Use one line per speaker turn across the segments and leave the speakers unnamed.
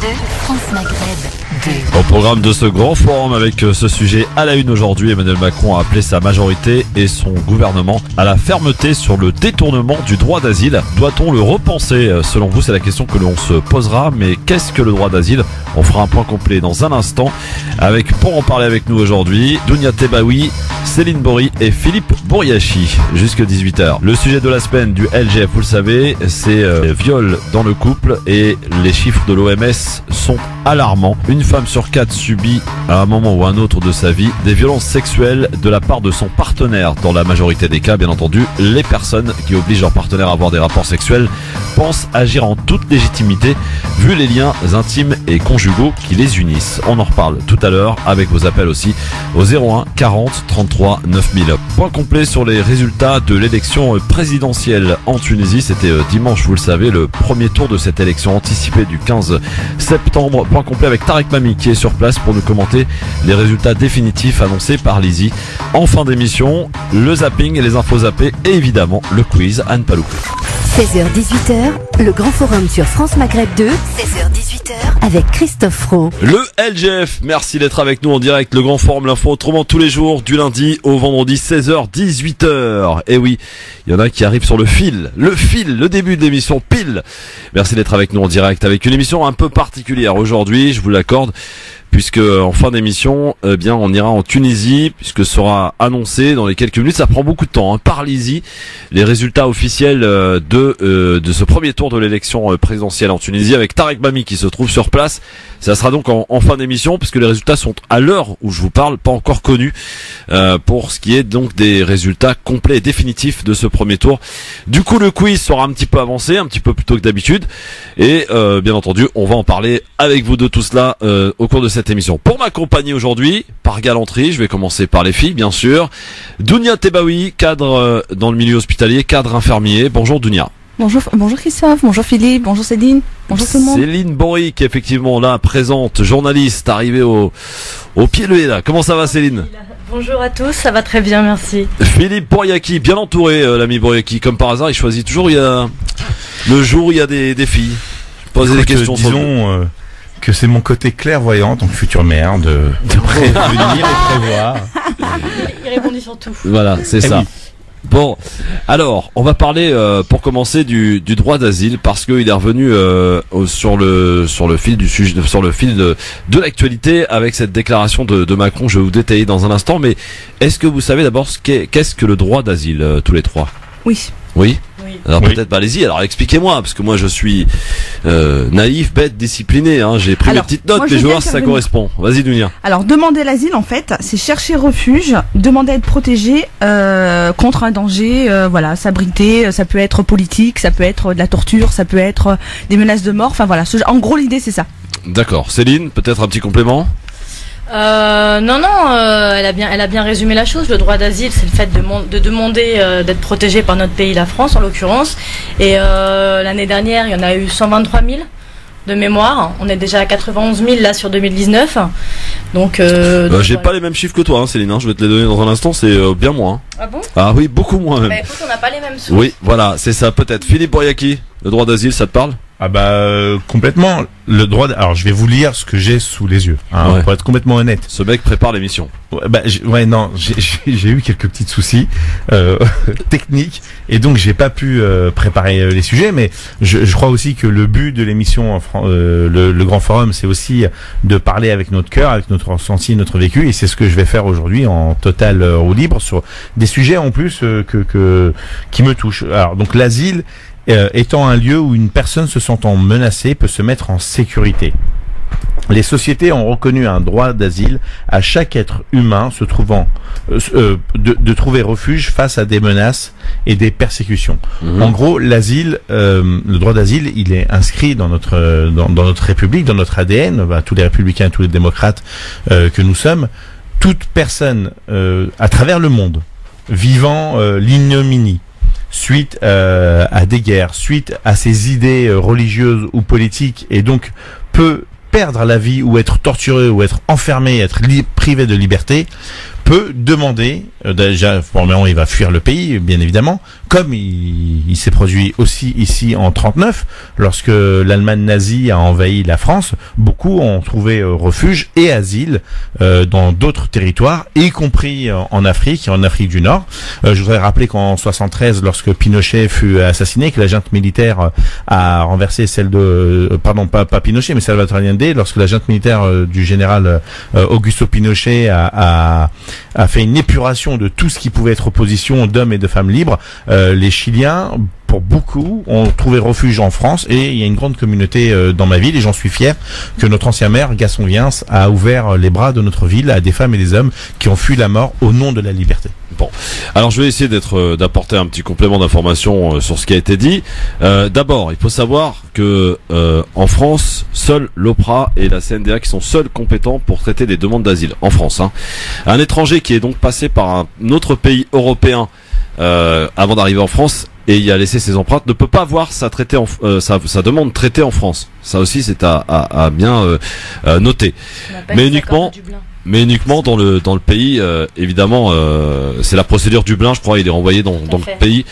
France Maghreb 2.
Au programme de ce grand forum avec ce sujet à la une aujourd'hui, Emmanuel Macron a appelé sa majorité et son gouvernement à la fermeté sur le détournement du droit d'asile. Doit-on le repenser? Selon vous, c'est la question que l'on se posera. Mais qu'est-ce que le droit d'asile? On fera un point complet dans un instant avec, pour en parler avec nous aujourd'hui, Dounia Tebaoui, Céline Bory et Philippe Bouriachi. Jusque 18h. Le sujet de la semaine du LGF, vous le savez, c'est viol dans le couple et les chiffres de l'OMS sont alarmants. Une femme sur 4 subit à un moment ou à un autre de sa vie des violences sexuelles de la part de son partenaire. Dans la majorité des cas, bien entendu, les personnes qui obligent leur partenaire à avoir des rapports sexuels pensent agir en toute légitimité vu les liens intimes et conjugaux qui les unissent. On en reparle tout à l'heure avec vos appels aussi au 01 40 33 9000. Point complet sur les résultats de l'élection présidentielle en Tunisie. C'était dimanche, vous le savez, le premier tour de cette élection anticipée du 15 septembre. Point complet avec Tarek Mami qui est sur place pour nous commenter les résultats définitifs annoncés par Lizzie. En fin d'émission, le zapping et les infos zappées et évidemment le quiz Anne Palou.
16h-18h, le grand forum sur France Maghreb 2. 16h-18h avec Christophe Fro.
Le LGF, merci d'être avec nous en direct. Le grand forum, l'info autrement tous les jours, du lundi au vendredi, 16h-18h. Et oui, il y en a qui arrivent sur le fil, le début de l'émission pile. Merci d'être avec nous en direct avec une émission un peu particulière aujourd'hui, je vous l'accorde. Puisque en fin d'émission, bien on ira en Tunisie, puisque sera annoncé dans les quelques minutes, ça prend beaucoup de temps, par Lizzie, les résultats officiels de ce premier tour de l'élection présidentielle en Tunisie avec Tarek Mami qui se trouve sur place. Ça sera donc en fin d'émission, puisque les résultats sont à l'heure où je vous parle pas encore connus pour ce qui est donc des résultats complets et définitifs de ce premier tour. Du coup, le quiz sera un petit peu avancé, un petit peu plus tôt que d'habitude, et bien entendu, on va en parler avec vous de tout cela au cours de cette émission. Pour m'accompagner aujourd'hui, par galanterie, je vais commencer par les filles, bien sûr. Dounia Tebaoui, cadre dans le milieu hospitalier, cadre infirmier. Bonjour Dounia.
Bonjour Christophe, bonjour Philippe, bonjour Céline, bonjour tout le monde.
Céline Bory qui est effectivement là, présente, journaliste, arrivée au pied levé là. Comment ça va Céline?
Bonjour à tous, ça va très bien, merci.
Philippe Bouriachi, bien entouré l'ami Bouriachi. Comme par hasard, il choisit toujours, le jour où il y a des filles. Poser des questions sur
disons que c'est mon côté clairvoyant, donc future mère, de prévenir et prévoir.
Il répondit sur tout.
Voilà, c'est ça.
Oui.
Bon, alors, on va parler pour commencer du droit d'asile parce qu'il est revenu sur le fil du sujet, sur le fil de l'actualité avec cette déclaration de Macron. Je vais vous détailler dans un instant, mais est-ce que vous savez d'abord qu'est-ce que le droit d'asile, tous les trois?
Oui.
Oui.
Oui.
Alors
Oui.
peut-être, allez-y. Alors expliquez-moi, parce que moi je suis naïf, bête, discipliné. J'ai pris mes
Alors,
petites notes,
moi,
mais
je
je veux
viens
voir si ça
intervenir.
correspond. Vas-y, Dounia.
Alors demander l'asile en fait, c'est chercher refuge, demander à être protégé contre un danger, voilà, s'abriter, ça peut être politique, ça peut être de la torture, ça peut être des menaces de mort, enfin voilà, en gros l'idée c'est ça.
D'accord. Céline, peut-être un petit complément.
Non, elle a bien résumé la chose. Le droit d'asile, c'est le fait de demander d'être protégé par notre pays, la France en l'occurrence. Et l'année dernière, il y en a eu 123 000 de mémoire. On est déjà à 91 000 là sur 2019. Donc,
J'ai
voilà.
pas les mêmes chiffres que toi, Céline. Je vais te les donner dans un instant. C'est bien moins.
Ah bon?
Ah oui, beaucoup moins même.
Bah écoute, on n'a pas les mêmes sous.
Oui, voilà, c'est ça. Peut-être. Philippe Bouriachi, le droit d'asile, ça te parle?
Ah complètement. Le droit. Alors je vais vous lire ce que j'ai sous les yeux,
Ouais.
pour être complètement honnête.
Ce mec prépare l'émission.
J'ai eu quelques petits soucis techniques et donc j'ai pas pu préparer les sujets, mais je crois aussi que le but de l'émission, le grand forum, c'est aussi de parler avec notre cœur, avec notre ressenti, notre vécu, et c'est ce que je vais faire aujourd'hui en total roue libre sur des sujets en plus qui me touchent. Alors donc l'asile étant un lieu où une personne se sentant menacée peut se mettre en sécurité. Les sociétés ont reconnu un droit d'asile à chaque être humain se trouvant de trouver refuge face à des menaces et des persécutions. En gros, l'asile, le droit d'asile, il est inscrit dans notre République, dans notre ADN, tous les républicains, tous les démocrates que nous sommes. Toute personne à travers le monde vivant l'ignominie suite à des guerres, suite à ses idées religieuses ou politiques, et donc peut perdre la vie ou être torturé ou être enfermé, être privé de liberté, peut peut demander, déjà, formellement, il va fuir le pays, bien évidemment, comme il s'est produit aussi ici en 39, lorsque l'Allemagne nazie a envahi la France, beaucoup ont trouvé refuge et asile dans d'autres territoires, y compris en Afrique et en Afrique du Nord. Je voudrais rappeler qu'en 73, lorsque Pinochet fut assassiné, que la junte militaire a renversé celle de... pardon, pas Pinochet, mais Salvador Allende, lorsque la junte militaire du général Augusto Pinochet a fait une épuration de tout ce qui pouvait être opposition d'hommes et de femmes libres, les Chiliens, pour beaucoup, ont trouvé refuge en France, et il y a une grande communauté dans ma ville, et j'en suis fier que notre ancien maire, Gaston Viens, a ouvert les bras de notre ville à des femmes et des hommes qui ont fui la mort au nom de la liberté.
Bon, alors je vais essayer d'apporter un petit complément d'information sur ce qui a été dit. D'abord, il faut savoir que en France, seul l'OPRA et la CNDA qui sont seuls compétents pour traiter des demandes d'asile en France. Hein. Un étranger qui est donc passé par un autre pays européen avant d'arriver en France et y a laissé ses empreintes ne peut pas avoir sa demande traitée en France. Ça aussi, c'est à bien noter. Mais uniquement dans le pays, évidemment, c'est la procédure Dublin, je crois, il est renvoyé dans le pays.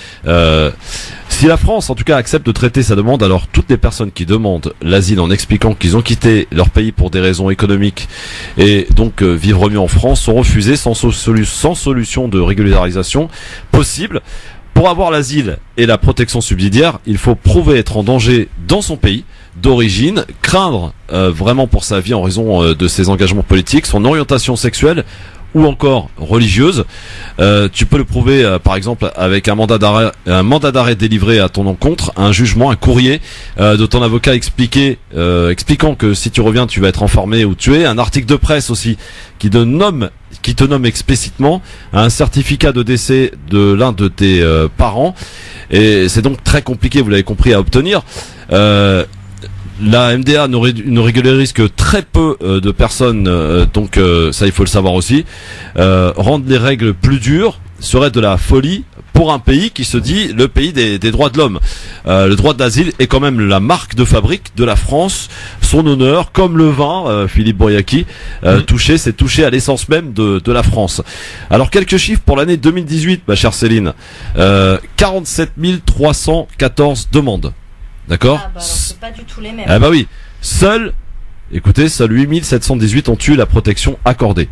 Si la France, en tout cas, accepte de traiter sa demande, alors toutes les personnes qui demandent l'asile en expliquant qu'ils ont quitté leur pays pour des raisons économiques et donc vivre mieux en France sont refusées sans solution de régularisation possible. Pour avoir l'asile et la protection subsidiaire, il faut prouver être en danger dans son pays d'origine, craindre vraiment pour sa vie en raison de ses engagements politiques, son orientation sexuelle ou encore religieuse. Tu peux le prouver par exemple avec un mandat d'arrêt délivré à ton encontre, un jugement, un courrier de ton avocat expliquant que si tu reviens tu vas être enfermé ou tué, un article de presse aussi qui te nomme explicitement, un certificat de décès de l'un de tes parents, et c'est donc très compliqué, vous l'avez compris, à obtenir. La MDA ne régularise que très peu de personnes, donc ça il faut le savoir aussi. Rendre les règles plus dures serait de la folie pour un pays qui se dit le pays des droits de l'homme. Le droit d'asile est quand même la marque de fabrique de la France, son honneur, comme le vin, Philippe Bouriaki, c'est touché à l'essence même de la France. Alors quelques chiffres pour l'année 2018, ma chère Céline. 47 314 demandes. D'accord?
Ah bah alors c'est pas du tout les mêmes.
Ah bah oui. Seuls 8718 ont eu la protection accordée.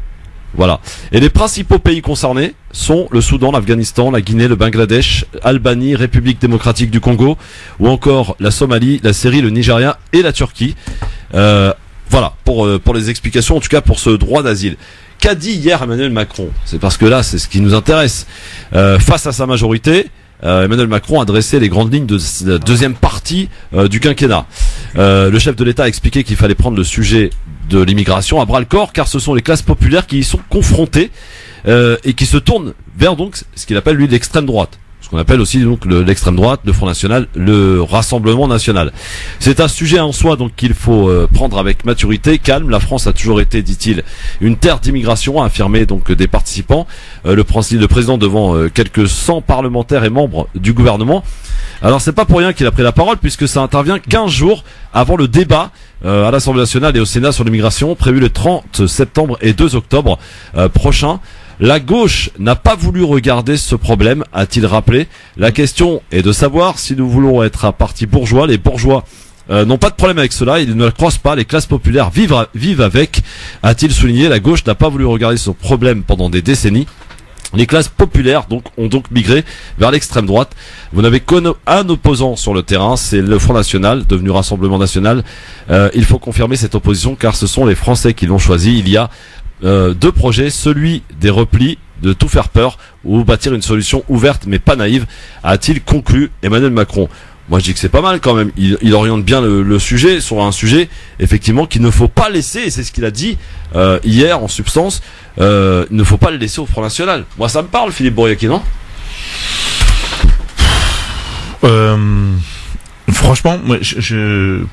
Voilà. Et les principaux pays concernés sont le Soudan, l'Afghanistan, la Guinée, le Bangladesh, Albanie, République démocratique du Congo, ou encore la Somalie, la Syrie, le Nigeria et la Turquie. Voilà, pour les explications, en tout cas pour ce droit d'asile. Qu'a dit hier Emmanuel Macron? C'est parce que là, c'est ce qui nous intéresse. Face à sa majorité, Emmanuel Macron a dressé les grandes lignes de la deuxième partie du quinquennat. Le chef de l'État a expliqué qu'il fallait prendre le sujet de l'immigration à bras le corps, car ce sont les classes populaires qui y sont confrontées et qui se tournent vers donc ce qu'il appelle lui l'extrême droite. Ce qu'on appelle aussi donc l'extrême droite, le Front National, le Rassemblement National. C'est un sujet en soi donc qu'il faut prendre avec maturité, calme. La France a toujours été, dit-il, une terre d'immigration, a affirmé donc des participants. Le président devant quelques 100 parlementaires et membres du gouvernement. Alors c'est pas pour rien qu'il a pris la parole, puisque ça intervient 15 jours avant le débat à l'Assemblée nationale et au Sénat sur l'immigration, prévu le 30 septembre et 2 octobre prochain. La gauche n'a pas voulu regarder ce problème, a-t-il rappelé. La question est de savoir si nous voulons être un parti bourgeois. Les bourgeois n'ont pas de problème avec cela, ils ne le croisent pas, les classes populaires vivent avec, a-t-il souligné. La gauche n'a pas voulu regarder ce problème pendant des décennies. Les classes populaires ont donc migré vers l'extrême droite. Vous n'avez qu'un opposant sur le terrain, c'est le Front National, devenu Rassemblement National. Il faut confirmer cette opposition, car ce sont les Français qui l'ont choisi. Il y a deux projets, celui des replis, de tout faire peur, ou bâtir une solution ouverte mais pas naïve, a-t-il conclu Emmanuel Macron. Moi je dis que c'est pas mal quand même, il oriente bien le sujet sur un sujet effectivement qu'il ne faut pas laisser, et c'est ce qu'il a dit hier en substance, il ne faut pas le laisser au Front National. Moi ça me parle, Philippe Bouriaki, non?
Franchement, moi,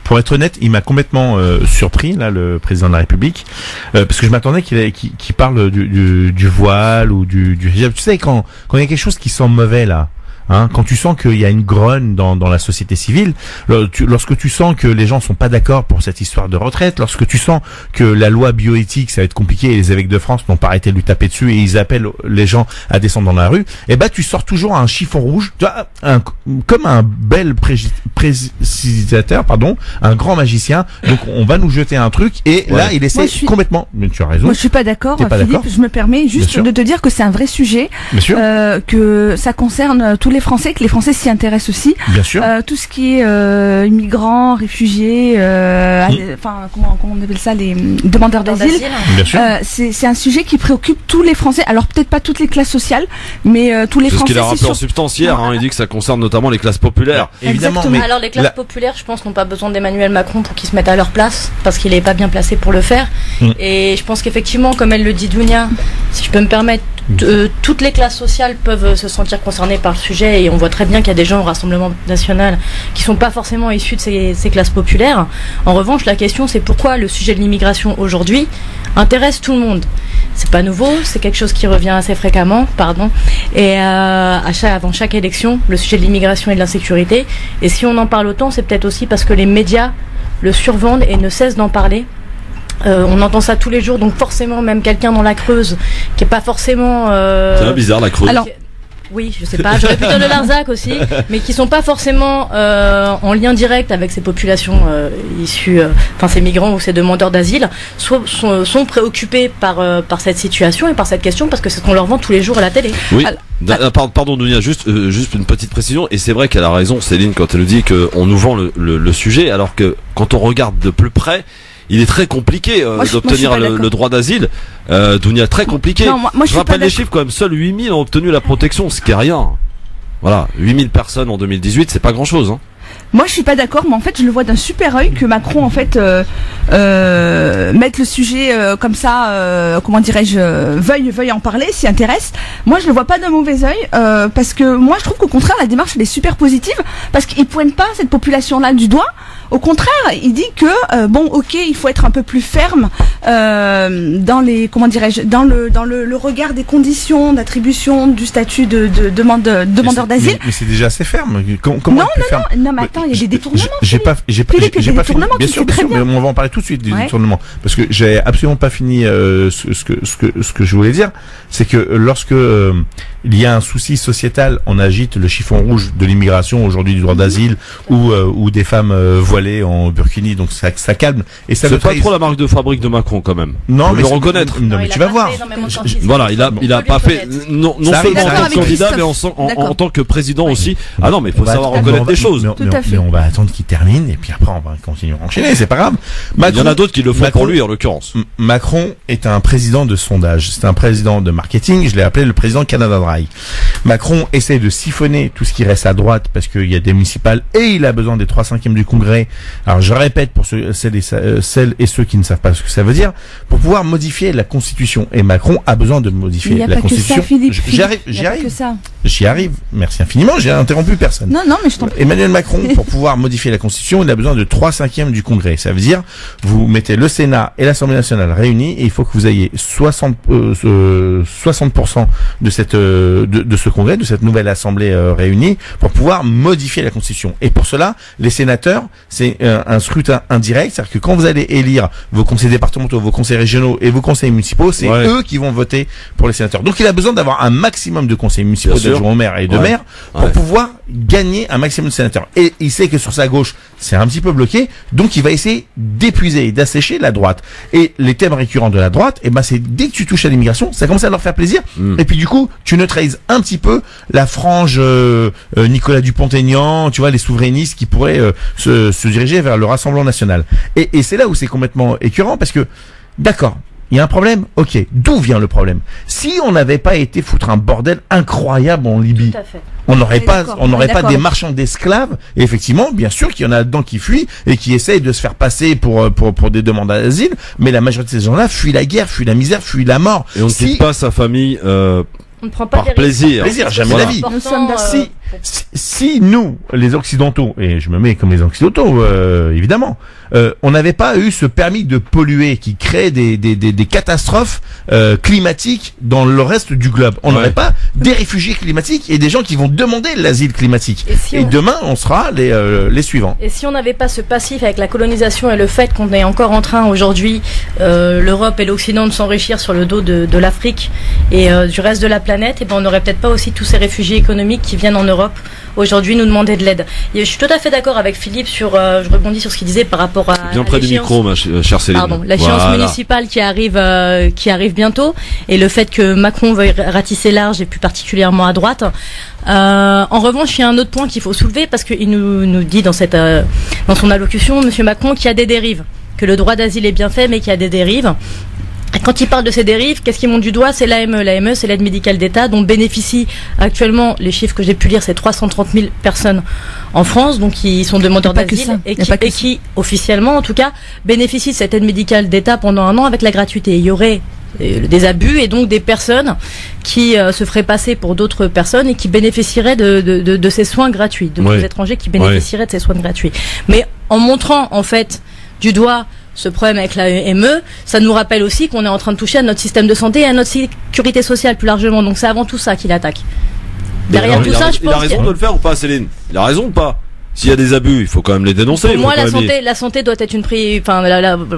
pour être honnête, il m'a complètement surpris là, le président de la République, parce que je m'attendais qu'il parle du voile ou du hijab. Tu sais, quand il y a quelque chose qui sent mauvais là, Hein, quand tu sens qu'il y a une grogne dans la société civile, lorsque tu sens que les gens sont pas d'accord pour cette histoire de retraite, lorsque tu sens que la loi bioéthique ça va être compliqué et les évêques de France n'ont pas arrêté de lui taper dessus et ils appellent les gens à descendre dans la rue, et ben tu sors toujours un chiffon rouge, tu vois, comme un bel précipitateur, un grand magicien. Donc on va nous jeter un truc et là il essaie complètement. Mais tu as raison.
Moi je suis pas d'accord, Philippe. Je me permets juste de te dire que c'est un vrai sujet, que ça concerne tous les Français, que les Français s'y intéressent aussi.
Bien sûr.
Tout ce qui est immigrants, réfugiés, enfin comment on appelle ça, les demandeurs d'asile.
Bien sûr.
C'est un sujet qui préoccupe tous les Français. Alors peut-être pas toutes les classes sociales, mais tous les Français.
C'est ce qu'il a rappelé en substance hier. Il dit que ça concerne notamment les classes populaires.
Évidemment.
Mais alors les classes populaires, je pense, n'ont pas besoin d'Emmanuel Macron pour qu'ils se mettent à leur place, parce qu'il n'est pas bien placé pour le faire. Et je pense qu'effectivement, comme elle le dit Dounia, si je peux me permettre, toutes les classes sociales peuvent se sentir concernées par le sujet, et on voit très bien qu'il y a des gens au Rassemblement national qui sont pas forcément issus de ces classes populaires. En revanche, la question c'est pourquoi le sujet de l'immigration aujourd'hui intéresse tout le monde. C'est pas nouveau, c'est quelque chose qui revient assez fréquemment, et avant chaque élection, le sujet de l'immigration et de l'insécurité. Et si on en parle autant, c'est peut-être aussi parce que les médias le survendent et ne cessent d'en parler. On entend ça tous les jours, donc forcément même quelqu'un dans la Creuse qui est pas forcément
c'est bizarre la Creuse.
Alors,
oui, je sais pas, j'aurais pu dire le Larzac aussi, mais qui sont pas forcément en lien direct avec ces populations issues, ces migrants ou ces demandeurs d'asile, sont préoccupés par cette situation et par cette question, parce que c'est ce qu'on leur vend tous les jours à la télé.
Oui. Pardon Dounia, juste une petite précision, et c'est vrai qu'elle a raison Céline quand elle nous dit qu'on nous vend le sujet, alors que quand on regarde de plus près, il est très compliqué d'obtenir le droit d'asile. Dounia, très compliqué.
Non, moi,
je rappelle les chiffres quand même, seuls 8000 ont obtenu la protection, ce qui est rien. Voilà, 8000 personnes en 2018, c'est pas grand chose. Hein.
Moi, je suis pas d'accord, mais en fait, je le vois d'un super œil que Macron, en fait, mette le sujet comme ça, comment dirais-je, veuille en parler, s'y intéresse. Moi, je le vois pas d'un mauvais œil, parce que moi, je trouve qu'au contraire, la démarche elle est super positive, parce qu'il pointe pas cette population-là du doigt. Au contraire, il dit que il faut être un peu plus ferme dans les, comment dirais-je, dans le regard des conditions d'attribution du statut de demandeur d'asile.
Mais c'est déjà assez ferme. Comment
non, mais attends, il y a des détournements.
J'ai pas fini. Bien sûr, mais on va en parler tout de suite des détournements, parce que j'ai absolument pas fini ce que je voulais dire, c'est que lorsque il y a un souci sociétal, on agite le chiffon rouge de l'immigration aujourd'hui, du droit d'asile, ou des femmes voilées en burkini, donc ça calme. Et ça
c'est pas trop la marque de fabrique de Macron quand même.
Non, mais
le reconnaître.
Non, mais tu vas voir.
Voilà, il a pas fait non seulement en tant que candidat, mais en tant que président aussi. Ah non, mais il faut savoir reconnaître des choses.
Mais on va attendre qu'il termine et puis après on va continuer à enchaîner, c'est pas grave.
Il y en a d'autres qui le font pour lui en l'occurrence.
Macron est un président de sondage, c'est un président de marketing, je l'ai appelé le président Canada Dry. Macron essaie de siphonner tout ce qui reste à droite parce qu'il y a des municipales et il a besoin des 3/5 du Congrès. Alors je répète pour celles et ceux qui ne savent pas ce que ça veut dire, pour pouvoir modifier la Constitution. Et Macron a besoin de modifier la Constitution. J'y arrive. Merci infiniment, j'ai interrompu personne.
Non, mais je t'en prie.
Emmanuel Macron, pour pouvoir modifier la Constitution, il a besoin de 3/5 du Congrès. Ça veut dire, vous mettez le Sénat et l'Assemblée nationale réunis et il faut que vous ayez 60% de ce Congrès, de cette nouvelle Assemblée réunie, pour pouvoir modifier la Constitution. Et pour cela, les sénateurs, c'est un scrutin indirect, c'est-à-dire que quand vous allez élire vos conseils départementaux, vos conseils régionaux et vos conseils municipaux, c'est eux qui vont voter pour les sénateurs. Donc il a besoin d'avoir un maximum de conseils municipaux, d'adjoints au maire et de maires pour pouvoir gagner un maximum de sénateurs. Et il sait que sur sa gauche, c'est un petit peu bloqué, donc il va essayer d'épuiser et d'assécher la droite. Et les thèmes récurrents de la droite, c'est dès que tu touches à l'immigration, ça commence à leur faire plaisir. Et puis du coup, tu neutralises un petit peu la frange Nicolas Dupont-Aignan, tu vois, les souverainistes qui pourraient se diriger vers le Rassemblement national. Et c'est là où c'est complètement écœurant, parce que, d'accord, il y a un problème, ok, d'où vient le problème? Si on n'avait pas été foutre un bordel incroyable en Libye, on n'aurait pas des marchands d'esclaves, et effectivement, bien sûr qu'il y en a dedans qui fuient et qui essayent de se faire passer pour des demandeurs d'asile, mais la majorité de ces gens-là fuient la guerre, fuient la misère, fuient la mort.
Et on ne quitte pas sa famille
on ne prend pas
par plaisir.
Jamais la vie.
Nous sommes
Si nous, les Occidentaux, et je me mets comme les Occidentaux, évidemment, on n'avait pas eu ce permis de polluer qui crée des catastrophes climatiques dans le reste du globe. On n'aurait pas des réfugiés climatiques et des gens qui vont demander l'asile climatique. Et demain, on sera les suivants.
Et si on n'avait pas ce passif avec la colonisation et le fait qu'on est encore en train aujourd'hui, l'Europe et l'Occident, de s'enrichir sur le dos de l'Afrique et du reste de la planète, et ben on n'aurait peut-être pas aussi tous ces réfugiés économiques qui viennent en Europe aujourd'hui nous demander de l'aide. Et je suis tout à fait d'accord avec Philippe sur, je rebondis sur ce qu'il disait par rapport à
bien près du micro, ma chère Céline.
Pardon, l'échéance municipale qui arrive bientôt, et le fait que Macron veuille ratisser large et plus particulièrement à droite. En revanche, il y a un autre point qu'il faut soulever, parce qu'il nous dit dans son allocution, Monsieur Macron, qu'il y a des dérives, que le droit d'asile est bien fait, mais qu'il y a des dérives. Quand il parle de ces dérives, qu'est-ce qu'il montre du doigt? C'est l'AME. L'AME, c'est l'aide médicale d'État, dont bénéficient actuellement, les chiffres que j'ai pu lire, c'est 330 000 personnes en France, donc qui sont demandeurs d'asile et qui, officiellement en tout cas, bénéficient de cette aide médicale d'État pendant 1 an avec la gratuité. Il y aurait des abus et donc des personnes qui se feraient passer pour d'autres personnes et qui bénéficieraient de ces soins gratuits, des étrangers qui bénéficieraient de ces soins gratuits. Mais en montrant en fait du doigt ce problème avec la ME, ça nous rappelle aussi qu'on est en train de toucher à notre système de santé et à notre sécurité sociale plus largement. Donc c'est avant tout ça qu'il attaque. Derrière tout ça, je pense
il a raison de le faire ou pas, Céline? Il a raison ou pas? S'il y a des abus, il faut quand même les dénoncer.
Pour moi, la santé doit être une priorité. Enfin,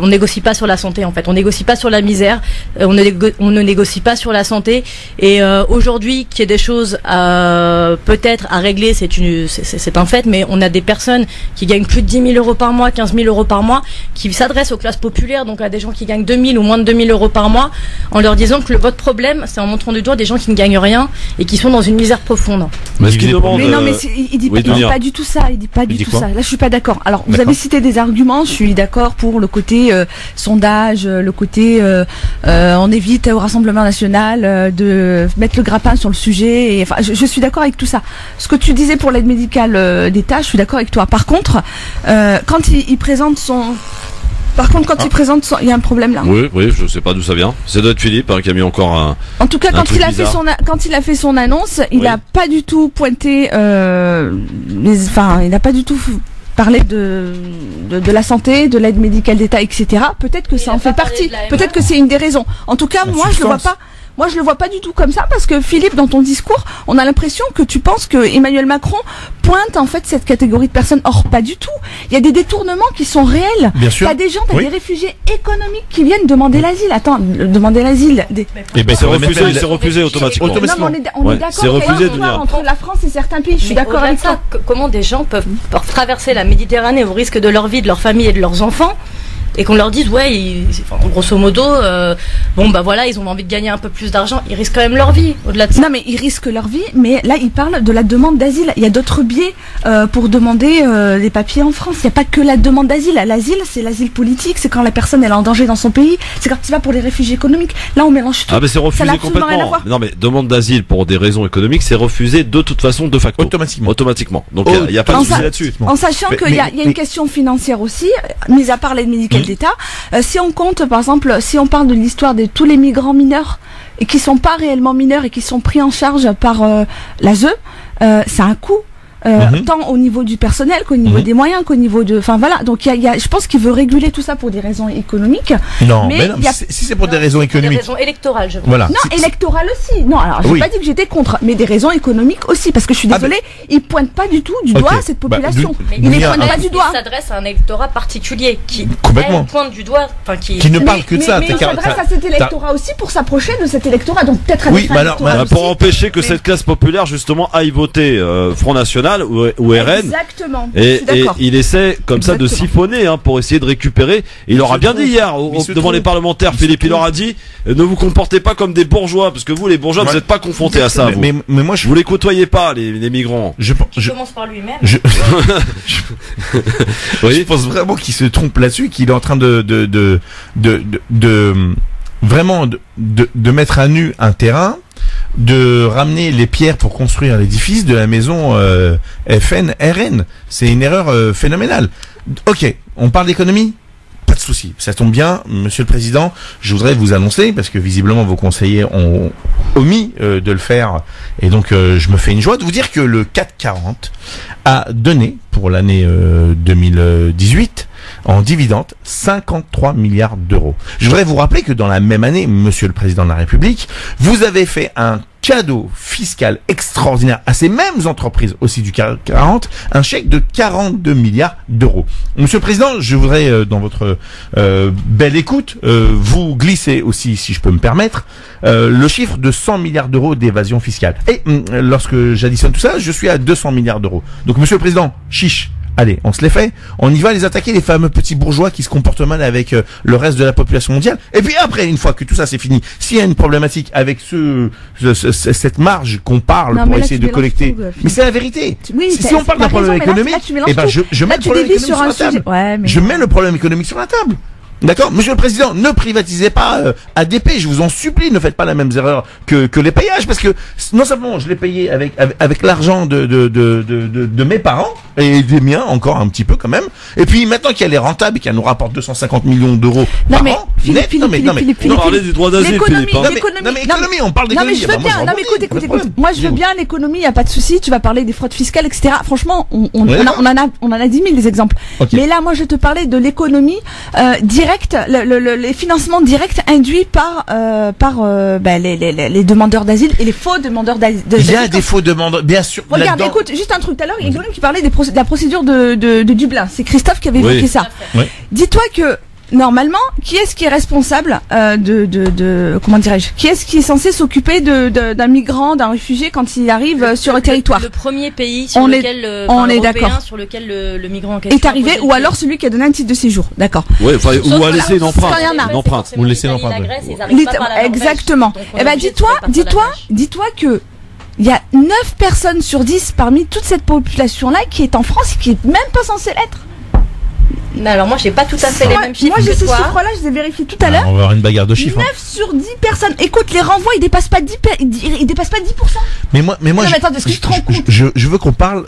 on négocie pas sur la santé, en fait. On négocie pas sur la misère. On ne négocie pas sur la santé. Et aujourd'hui, qu'il y ait des choses peut-être à régler, c'est un fait. Mais on a des personnes qui gagnent plus de 10 000 euros par mois, 15 000 euros par mois, qui s'adressent aux classes populaires, donc à des gens qui gagnent 2 000 ou moins de 2 000 euros par mois, en leur disant que votre problème, c'est en montrant du doigt des gens qui ne gagnent rien et qui sont dans une misère profonde.
Mais ce qu'il demande,
mais non, mais il dit pas du tout ça. Il dit pas du tout ça. Là, je suis pas d'accord. Alors, vous avez cité des arguments. Je suis d'accord pour le côté sondage, le côté on évite au Rassemblement national de mettre le grappin sur le sujet. Et, enfin, je suis d'accord avec tout ça. Ce que tu disais pour l'aide médicale d'État, je suis d'accord avec toi. Par contre, quand il présente son il présente il y a un problème là.
Oui, je sais pas d'où ça vient. C'est doit être Philippe qui a mis encore un.
En tout cas, quand il a fait son annonce, il a pas du tout pointé il n'a pas du tout parlé de la santé, de l'aide médicale d'État, etc. Peut-être que ça en fait partie. Peut-être que c'est une des raisons. En tout cas, moi je le vois pas. Moi, je le vois pas du tout comme ça, parce que Philippe, dans ton discours, on a l'impression que tu penses que Emmanuel Macron pointe en fait cette catégorie de personnes. Or, pas du tout. Il y a des détournements qui sont réels.
Bien sûr.
T'as des gens, des réfugiés économiques qui viennent demander l'asile. Attends, demander l'asile.
C'est refusé automatiquement.
Non, mais on est d'accord.
C'est refusé de venir.
Entre la France et certains pays. Je suis d'accord avec ça.
Comment des gens peuvent traverser la Méditerranée au risque de leur vie, de leur famille et de leurs enfants, et qu'on leur dise grosso modo ils ont envie de gagner un peu plus d'argent, ils risquent quand même leur vie au-delà de ça.
Non, mais ils risquent leur vie, mais là ils parlent de la demande d'asile. Il y a d'autres biais pour demander des papiers en France. Il n'y a pas que la demande d'asile. L'asile, c'est l'asile politique, c'est quand la personne elle est en danger dans son pays, c'est quand tu vas pour les réfugiés économiques. Là on mélange tout.
Ah mais c'est refusé complètement. Non mais demande d'asile pour des raisons économiques, c'est refusé de toute façon de facto. Automatiquement. Donc il n'y a pas de souci là-dessus.
En sachant qu'il y a une question financière aussi, mis à part l'aide médicale d'État. Si on compte, par exemple, si on parle de l'histoire de tous les migrants mineurs et qui sont pas réellement mineurs et qui sont pris en charge par l'ASE, ça a un coût. Tant au niveau du personnel qu'au niveau des moyens, qu'au niveau de, enfin voilà. Donc je pense qu'il veut réguler tout ça pour des raisons économiques.
Non, mais non, si c'est pour des raisons économiques.
Des raisons électorales, je vois.
Voilà.
Non, électorales aussi. Non, alors j'ai pas dit que j'étais contre, mais des raisons économiques aussi, parce que je suis désolée, il pointe pas du tout du doigt cette population.
Il ne pointe pas du doigt. Il s'adresse à un électorat particulier qui pointe du doigt,
qui ne parle que de ça.
Mais il s'adresse à cet électorat aussi pour s'approcher de cet électorat, donc peut-être
pour empêcher que cette classe populaire justement aille voter Front National ou RN.
Exactement.
Et il essaie comme ça de siphonner pour essayer de récupérer. Il leur a bien dit hier devant les parlementaires, Philippe, il leur a dit ne vous comportez pas comme des bourgeois, parce que vous les bourgeois vous n'êtes pas confrontés à ça.
Mais moi
vous les côtoyez pas les migrants.
Je commence par lui-même.
Je pense vraiment qu'il se trompe là-dessus, qu'il est en train de mettre à nu un terrain, de ramener les pierres pour construire l'édifice de la maison FN-RN. C'est une erreur phénoménale. Ok, on parle d'économie. Pas de souci. Ça tombe bien, Monsieur le Président. Je voudrais vous annoncer, parce que visiblement vos conseillers ont omis de le faire, et donc je me fais une joie de vous dire que le CAC 40 a donné pour l'année 2018 en dividende 53 milliards d'euros. Je voudrais vous rappeler que dans la même année, Monsieur le Président de la République, vous avez fait un cadeau fiscal extraordinaire à ces mêmes entreprises aussi du CAC 40, un chèque de 42 milliards d'euros. Monsieur le Président, je voudrais, dans votre belle écoute, vous glisser aussi, si je peux me permettre, le chiffre de 100 milliards d'euros d'évasion fiscale. Et lorsque j'additionne tout ça, je suis à 200 milliards d'euros. Donc Monsieur le Président, chiche. Allez, on se les fait. On y va les attaquer, les fameux petits bourgeois qui se comportent mal avec le reste de la population mondiale. Et puis après, une fois que tout ça c'est fini, s'il y a une problématique avec cette marge qu'on parle pour essayer de collecter, mais c'est la vérité.
Oui,
si on parle d'un problème économique, eh ben je mets le problème économique sur la table. Je mets le problème économique sur la table. D'accord, Monsieur le Président, ne privatisez pas ADP, je vous en supplie, ne faites pas la même erreur que les payages, parce que non seulement je l'ai payé avec l'argent de mes parents et des miens encore un petit peu quand même, et puis maintenant qu'elle est rentable et qu'elle nous rapporte 250 millions d'euros par an,
on parlait du droit d'asile, Philippe.
L'économie, on parle d'économie.
Non mais je veux bien, non mais écoute. Moi je veux bien l'économie, y a pas de souci. Tu vas parler des fraudes fiscales, etc. Franchement, on en a 10 000 des exemples. Mais là, moi je te parlais de l'économie directe, les financements directs induits par les demandeurs d'asile et les faux demandeurs d'asile.
Il y a des faux demandeurs, bien sûr.
Regarde, écoute, juste un truc. Tout à l'heure, il y a quelqu'un qui parlait de la procédure de Dublin. C'est Christophe qui avait évoqué ça. Dis-toi que normalement, qui est-ce qui est responsable comment dirais-je, qui est-ce qui est censé s'occuper d'un migrant, d'un réfugié quand il arrive sur le territoire?
Le premier pays sur lequel le migrant en question
est arrivé, ou alors celui qui a donné un titre de séjour. D'accord.
Ouais, ou a laissé une empreinte.
Ou laisser une empreinte.
Exactement. Eh ben, dis-toi que il y a 9 personnes sur 10 parmi toute cette population-là qui est en France et qui est même pas censée l'être.
Non, alors moi j'ai pas tout à fait les mêmes chiffres.
Moi j'ai ces chiffres-là, je les ai vérifiés tout à l'heure.
On va avoir une bagarre de chiffres.
9 sur 10 personnes. Écoute, les renvois ils dépassent pas 10%.
Mais moi
attends, est-ce que tu te rends compte ?
Je veux qu'on parle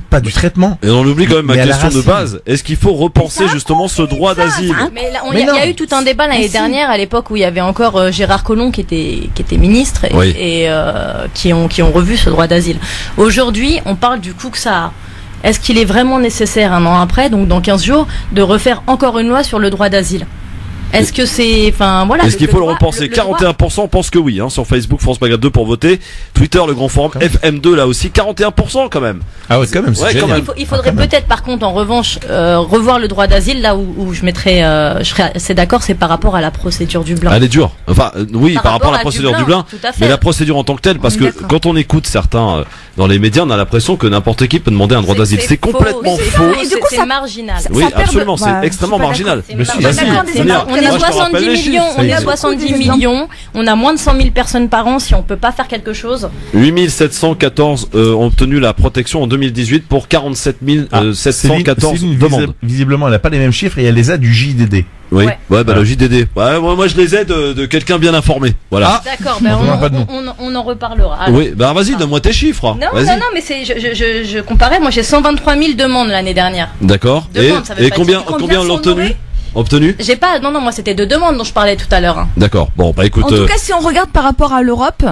pas du traitement.
Et on oublie quand même ma question de base. Est-ce qu'il faut repenser justement ce droit d'asile ?
Mais il y a eu tout un débat l'année dernière, à l'époque où il y avait encore Gérard Collomb qui était ministre et qui ont revu ce droit d'asile. Aujourd'hui, on parle du coût que ça a. Est-ce qu'il est vraiment nécessaire un an après, donc dans 15 jours, de refaire encore une loi sur le droit d'asile ? Est-ce que c'est,
Est-ce qu'il faut le repenser? 41% pensent que oui, sur Facebook, France Maghreb 2 pour voter. Twitter, le grand forum, FM2 là aussi, 41% quand même.
Ah ouais, quand même, c'est génial.
Il faudrait peut-être, par contre, en revanche, revoir le droit d'asile, là où je serais assez d'accord, c'est par rapport à la procédure Dublin.
Elle est dure. Par rapport à la procédure Dublin, mais la procédure en tant que telle, parce que quand on écoute certains dans les médias, on a l'impression que n'importe qui peut demander un droit d'asile. C'est complètement faux.
C'est marginal.
Oui, absolument, c'est extrêmement marginal.
On est 70 millions, on a moins de 100 000 personnes par an. Si on peut pas faire quelque chose.
8 714 ont obtenu la protection en 2018 pour 47 714 demandes.
Visiblement, elle n'a pas les mêmes chiffres et elle les a du JDD.
Oui, le JDD. Moi je les ai de quelqu'un bien informé. Voilà.
D'accord, on en reparlera. Alors,
oui, vas-y, donne-moi tes chiffres.
Non, mais je comparais. Moi, j'ai 123 000 demandes l'année dernière.
D'accord. Et combien l'ont obtenu?
J'ai pas. Non, moi c'était de demandes dont je parlais tout à l'heure.
D'accord. Bon, écoute.
En tout cas, si on regarde par rapport à l'Europe,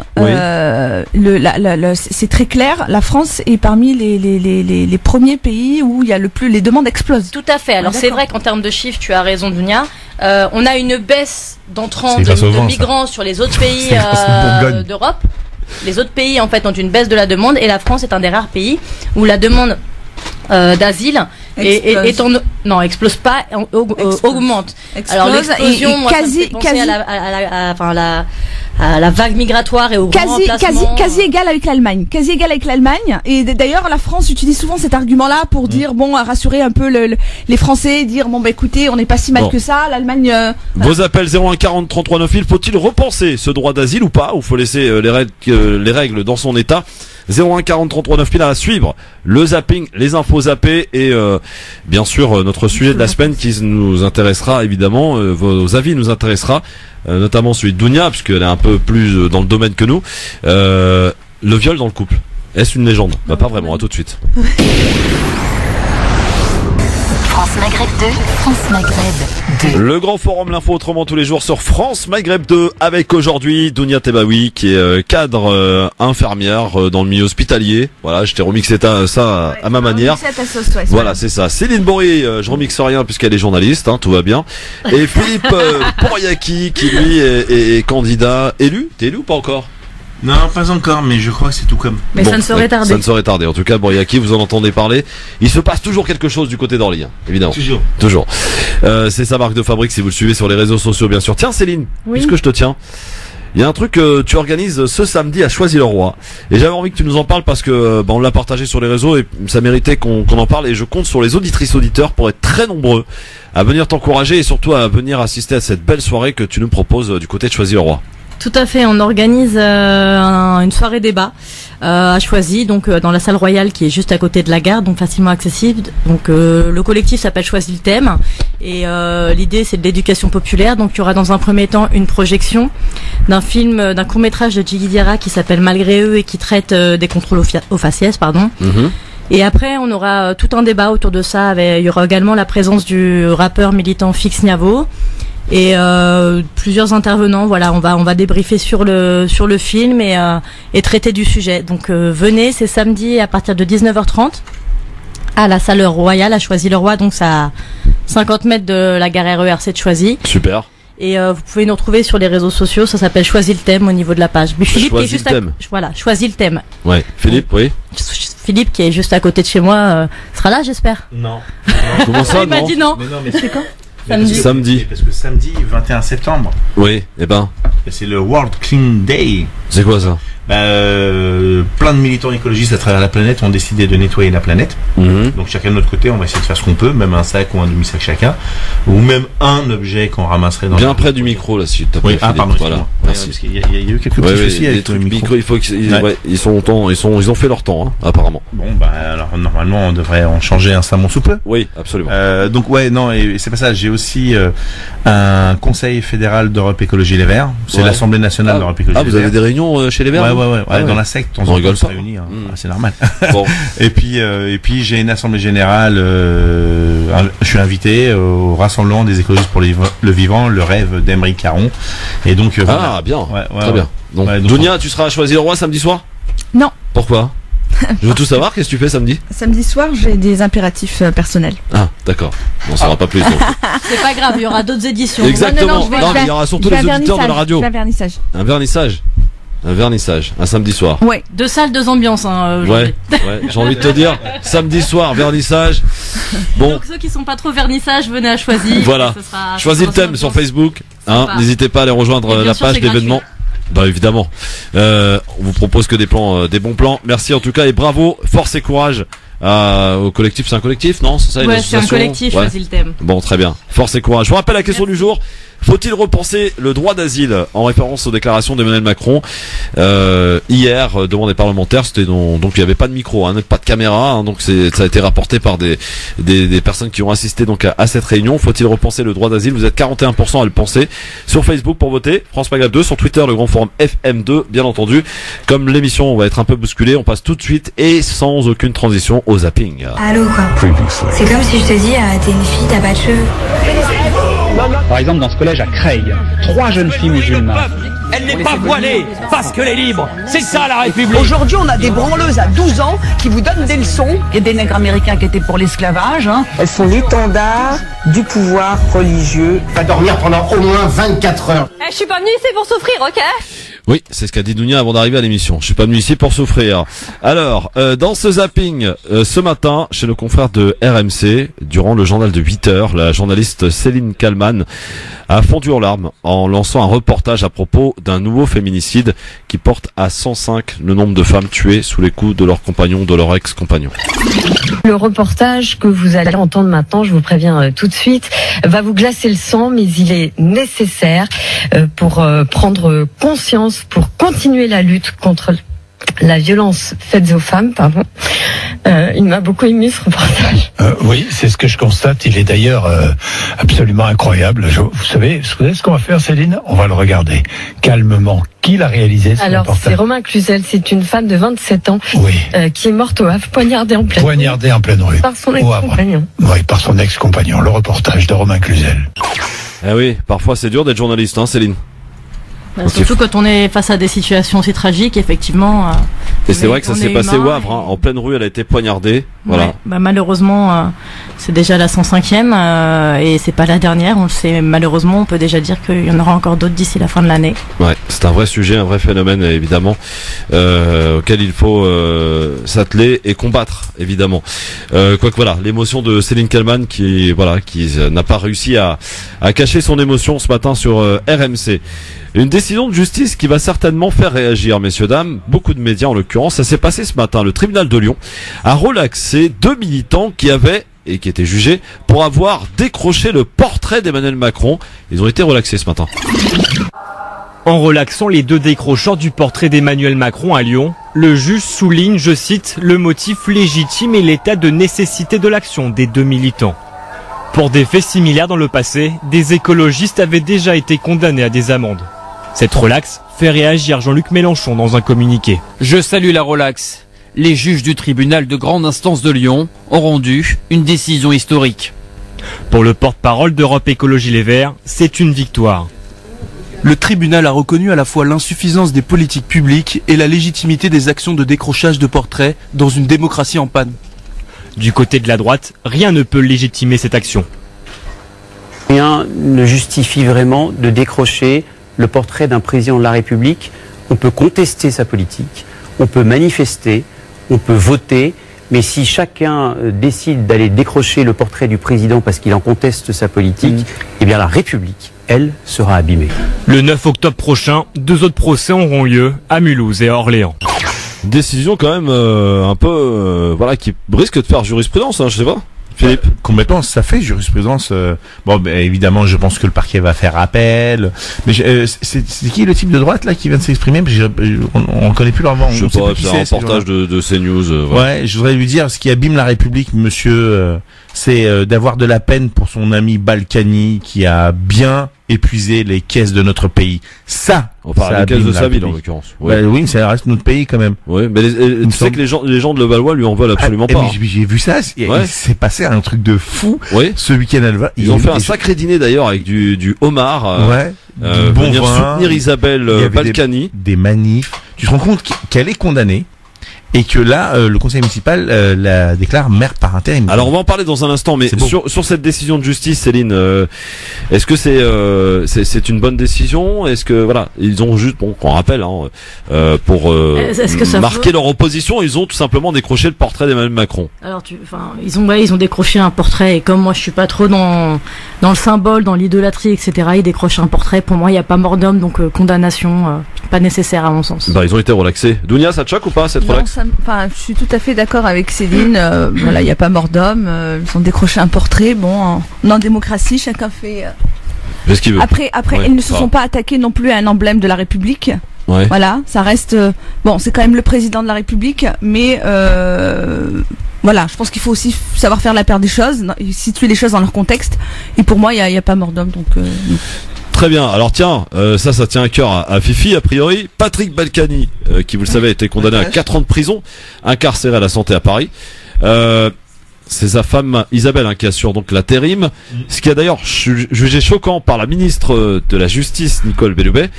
c'est très clair. La France est parmi les premiers pays où il y a les demandes explosent.
Tout à fait. Alors c'est vrai qu'en termes de chiffres, tu as raison, Dunia. On a une baisse d'entrants de migrants sur les autres pays d'Europe. Les autres pays en fait ont une baisse de la demande et la France est un des rares pays où la demande d'asile explose pas, augmente. Alors l'explosion, moi, ça me fait penser à la vague migratoire et au grand remplacement.
Quasi égal avec l'Allemagne. Et d'ailleurs, la France utilise souvent cet argument-là pour dire, rassurer un peu les Français, dire, écoutez, on n'est pas si mal que ça, l'Allemagne...
Vos appels 01 40 33 9000, faut-il repenser ce droit d'asile ou pas? Ou faut laisser les règles dans son état? 01 40 33 9000 à suivre le zapping, les infos zappées et bien sûr notre sujet de la semaine qui nous intéressera évidemment, vos avis nous intéressera, notamment celui de Dounia puisqu'elle est un peu plus dans le domaine que nous. Le viol dans le couple, est-ce une légende? Pas vraiment, à tout de suite.
France Maghreb 2, France Maghreb 2.
Le grand forum, l'info autrement tous les jours sur France Maghreb 2 avec aujourd'hui Dounia Tebaoui qui est cadre infirmière dans le milieu hospitalier. Voilà, je t'ai remixé ça à ma manière. Voilà, c'est ça. Céline Bory, je remixe rien puisqu'elle est journaliste, tout va bien. Et Philippe Poriaki qui lui est candidat élu. T'es élu ou pas encore?
Non, pas encore, mais je crois que c'est tout comme.
Mais bon, ça ne saurait tarder.
Ça ne saurait tarder. En tout cas, Boriaki, vous en entendez parler. Il se passe toujours quelque chose du côté d'Orly, évidemment. Toujours. C'est sa marque de fabrique si vous le suivez sur les réseaux sociaux, bien sûr. Tiens, Céline, puisque je te tiens, il y a un truc que tu organises ce samedi à Choisy-le-Roi. Et j'avais envie que tu nous en parles parce que on l'a partagé sur les réseaux et ça méritait qu'on en parle. Et je compte sur les auditrices auditeurs pour être très nombreux à venir t'encourager et surtout à venir assister à cette belle soirée que tu nous proposes du côté de Choisy-le-Roi.
Tout à fait, on organise une soirée débat à Choisy, donc dans la salle royale qui est juste à côté de la gare, donc facilement accessible. Donc le collectif s'appelle Choisy le thème et l'idée c'est de l'éducation populaire. Donc il y aura dans un premier temps une projection d'un film, d'un court-métrage de Djigui Diarra qui s'appelle Malgré eux et qui traite des contrôles aux faciès, pardon. Et après, on aura tout un débat autour de ça. Il y aura également la présence du rappeur militant Fix Niavo et plusieurs intervenants. Voilà, on va débriefer sur le film et traiter du sujet. Donc venez, c'est samedi à partir de 19h30 à la salle royale à Choisy-le-Roi. Donc c'est à 50 mètres de la gare RERC de Choisy.
Super.
Et vous pouvez nous retrouver sur les réseaux sociaux, ça s'appelle Choisy le thème au niveau de la page. Mais Philippe qui est juste voilà, Choisy le thème.
Ouais, Philippe, oui.
Philippe qui est juste à côté de chez moi sera là, j'espère.
Non.
Comment ça,
il m'a dit non.
Mais non, mais
c'est quand?
Samedi.
Parce que samedi, 21 septembre.
Oui,
c'est le World Clean Day.
C'est quoi ça?
Plein de militants écologistes à travers la planète ont décidé de nettoyer la planète. Donc chacun de notre côté, on va essayer de faire ce qu'on peut, même un sac ou un demi-sac chacun, ou même un objet qu'on ramasserait dans.
Bien près du micro là, si tu
Oui, pardon.
Voilà.
Merci. Parce qu'il y a eu quelques petits soucis avec le micro.
Il faut ils ont fait leur temps, apparemment.
Bon, alors normalement, on devrait en changer un savon sous peu.
Oui, absolument.
Donc et c'est pas ça. J'ai aussi un Conseil fédéral d'Europe Écologie Les Verts. C'est l'Assemblée nationale d'Europe Écologie Les Verts.
Vous avez des réunions chez les Verts?
Ouais, dans la secte, on rigole se réunir, c'est normal. Bon. et puis j'ai une assemblée générale, je suis invité au rassemblement des écologistes pour le vivant, le rêve d'Emery Caron. Et donc
voilà. Bien. Très bien. Donc Dounia, tu seras à Choisy-le-Roi samedi soir?
Non.
Pourquoi? Je veux tout savoir, qu'est-ce que tu fais samedi?
Samedi soir, j'ai des impératifs personnels.
Ah, d'accord. On ne saura pas plus. Donc.
C'est pas grave, il y aura d'autres éditions.
Exactement. Mais il y aura surtout les auditeurs de la radio.
Un vernissage.
Un vernissage, un samedi soir.
Ouais. 2 salles, 2 ambiances.
Ouais. J'ai envie de te dire, samedi soir, vernissage. Bon.
Donc ceux qui sont pas trop vernissage, venez à Choisy.
Voilà. Choisis le thème sur Facebook. N'hésitez pas à aller rejoindre la page d'événements. Évidemment. On vous propose que des bons plans. Merci en tout cas et bravo, force et courage au collectif. C'est un collectif, non? C'est ça,
c'est un collectif. Choisis le thème.
Bon, très bien. Force et courage. Je vous rappelle la question du jour. Faut-il repenser le droit d'asile en référence aux déclarations d'Emmanuel Macron hier devant des parlementaires? C'était donc il n'y avait pas de micro, pas de caméra, donc ça a été rapporté par des personnes qui ont assisté donc à cette réunion. Faut-il repenser le droit d'asile? Vous êtes 41% à le penser sur Facebook pour voter. France Maghreb 2, sur Twitter le grand forum FM2 bien entendu. Comme l'émission va être un peu bousculée, on passe tout de suite et sans aucune transition au zapping.
Allô quoi. C'est comme si je te dis t'es une fille, t'as pas de cheveux.
Par exemple, dans ce collège à Creil, 3 jeunes filles musulmanes.
Elle n'est pas voilée parce qu'elle est libre. C'est ça la République.
Aujourd'hui, on a des branleuses à 12 ans qui vous donnent des leçons. Il y a des nègres américains qui étaient pour l'esclavage.
Elles sont l'étendard du pouvoir religieux.
Va dormir pendant au moins 24 heures.
Je suis pas venue ici pour souffrir, ok?
Oui, c'est ce qu'a dit Dounia avant d'arriver à l'émission. Je suis pas venu ici pour souffrir. Alors, dans ce zapping, ce matin, chez nos confrères de RMC, durant le journal de 8h, la journaliste Céline Kallmann a fondu en larmes en lançant un reportage à propos d'un nouveau féminicide qui porte à 105 le nombre de femmes tuées sous les coups de leurs compagnons, de leurs ex-compagnons.
Le reportage que vous allez entendre maintenant, je vous préviens tout de suite, va vous glacer le sang, mais il est nécessaire pour prendre conscience, pour continuer la lutte contre la violence faite aux femmes, il m'a beaucoup ému ce reportage.
Oui, c'est ce que je constate. Il est d'ailleurs absolument incroyable. Vous savez ce qu'on va faire, Céline? On va le regarder calmement. Qui l'a réalisé, ce
Alors,
reportage?
c'est Romain Cluzel, c'est une femme de 27 ans qui est morte au Havre, poignardée en pleine rue. Par son ex-compagnon.
Oui, par son ex-compagnon. Le reportage de Romain Cluzel.
Eh oui, parfois c'est dur d'être journaliste, hein, Céline.
Surtout quand on est face à des situations aussi tragiques, effectivement.
Et c'est vrai que ça s'est passé au Havre, en pleine rue, elle a été poignardée. Voilà.
Ouais, malheureusement, c'est déjà la 105e et c'est pas la dernière. On le sait, malheureusement, on peut déjà dire qu'il y en aura encore d'autres d'ici la fin de l'année.
Ouais, c'est un vrai sujet, un vrai phénomène, évidemment, auquel il faut s'atteler et combattre, évidemment. Quoique voilà, l'émotion de Céline Kallmann qui n'a pas réussi à cacher son émotion ce matin sur RMC. Une décision de justice qui va certainement faire réagir, messieurs, dames, beaucoup de médias en l'occurrence. Ça s'est passé ce matin. Le tribunal de Lyon a relaxé 2 militants qui étaient jugés pour avoir décroché le portrait d'Emmanuel Macron. Ils ont été relaxés ce matin.
En relaxant les 2 décrocheurs du portrait d'Emmanuel Macron à Lyon, le juge souligne, je cite, le motif légitime et l'état de nécessité de l'action des 2 militants. Pour des faits similaires dans le passé, des écologistes avaient déjà été condamnés à des amendes. Cette relaxe fait réagir Jean-Luc Mélenchon dans un communiqué.
Je salue la relaxe. Les juges du tribunal de grande instance de Lyon ont rendu une décision historique.
Pour le porte-parole d'Europe Écologie Les Verts, c'est une victoire.
Le tribunal a reconnu à la fois l'insuffisance des politiques publiques et la légitimité des actions de décrochage de portraits dans une démocratie en panne.
Du côté de la droite, rien ne peut légitimer cette action.
Rien ne justifie vraiment de décrocher le portrait d'un président de la République. On peut contester sa politique, on peut manifester, on peut voter, mais si chacun décide d'aller décrocher le portrait du président parce qu'il en conteste sa politique, eh bien la République, elle, sera abîmée.
Le 9 octobre prochain, 2 autres procès auront lieu à Mulhouse et à Orléans.
Décision quand même un peu qui risque de faire jurisprudence, hein, je sais pas. Philippe.
Complètement, ça fait jurisprudence. Évidemment, je pense que le parquet va faire appel. Mais c'est qui le type de droite là qui vient de s'exprimer? On ne connaît plus leur nom.
Je sais pas, c'est un reportage de CNews.
Ouais, je voudrais lui dire, ce qui abîme la République, monsieur, c'est d'avoir de la peine pour son ami Balkany qui a bien épuisé les caisses de notre pays. Ça,
on parle des caisses de sa ville en l'occurrence.
Oui, oui, mais ça reste notre pays quand même.
Oui, mais tu sais que les gens de Levallois lui en veulent absolument pas.
J'ai vu ça, il s'est passé un truc de fou ce week-end à Levallois.
Ils ont fait un sacré dîner d'ailleurs avec du homard.
Du bon
venir
vin,
soutenir Isabelle Balkany.
Des manifs. Tu te rends compte qu'elle est condamnée et que là, le conseil municipal la déclare mère par intérim.
Alors on va en parler dans un instant, mais sur cette décision de justice, Céline, est-ce que c'est une bonne décision? Est-ce que ils ont juste, qu'on rappelle, pour marquer leur opposition, ils ont tout simplement décroché le portrait d'Emmanuel Macron.
Alors ils ont décroché un portrait, et comme moi je suis pas trop dans le symbole, dans l'idolâtrie, etc. Ils décrochent un portrait. Pour moi, il n'y a pas mort d'homme, donc condamnation pas nécessaire à mon sens.
Ils ont été relaxés. Dounia, ça te choque ou pas cette relaxe?
Je suis tout à fait d'accord avec Céline. Il n'y a pas mort d'homme. Ils ont décroché un portrait. Bon, en démocratie, chacun fait
ce qu'il veut.
Après, ils ne se sont pas attaqués non plus à un emblème de la République.
Ouais.
Voilà, ça reste. C'est quand même le président de la République, mais je pense qu'il faut aussi savoir faire la paire des choses, situer les choses dans leur contexte. Et pour moi, il y a pas mort d'homme, donc.
Très bien. Alors tiens, ça tient à cœur à Fifi, a priori. Patrick Balkany, qui vous le savez a été condamné à 4 ans de prison, incarcéré à la Santé à Paris. C'est sa femme Isabelle qui assure donc l'intérim. Ce qui a d'ailleurs jugé choquant par la ministre de la Justice, Nicole Belloubet.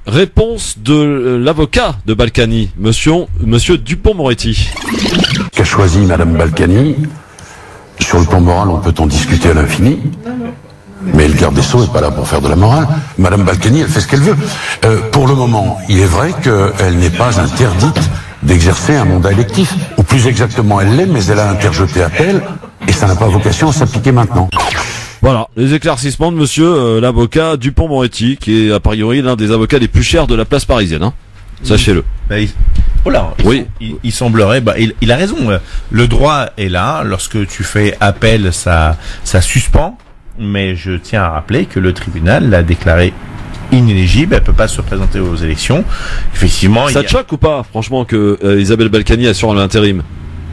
Réponse de l'avocat de Balkany, monsieur Dupond-Moretti.
Qu'a choisi Madame Balkany? Sur le plan moral, on peut en discuter à l'infini. Mais le garde des Sceaux n'est pas là pour faire de la morale. Madame Balkany, elle fait ce qu'elle veut. Pour le moment, il est vrai qu'elle n'est pas interdite d'exercer un mandat électif. Ou plus exactement, elle l'est, mais elle a interjeté appel, et ça n'a pas vocation à s'appliquer maintenant.
Voilà, les éclaircissements de monsieur l'avocat Dupond-Moretti, qui est a priori l'un des avocats les plus chers de la place parisienne. Hein. Sachez-le.
Il semblerait, il a raison. Le droit est là. Lorsque tu fais appel, ça suspend. Mais je tiens à rappeler que le tribunal l'a déclaré inéligible, elle peut pas se présenter aux élections. Effectivement,
Ça te choque ou pas, franchement, que Isabelle Balkany assure l'intérim?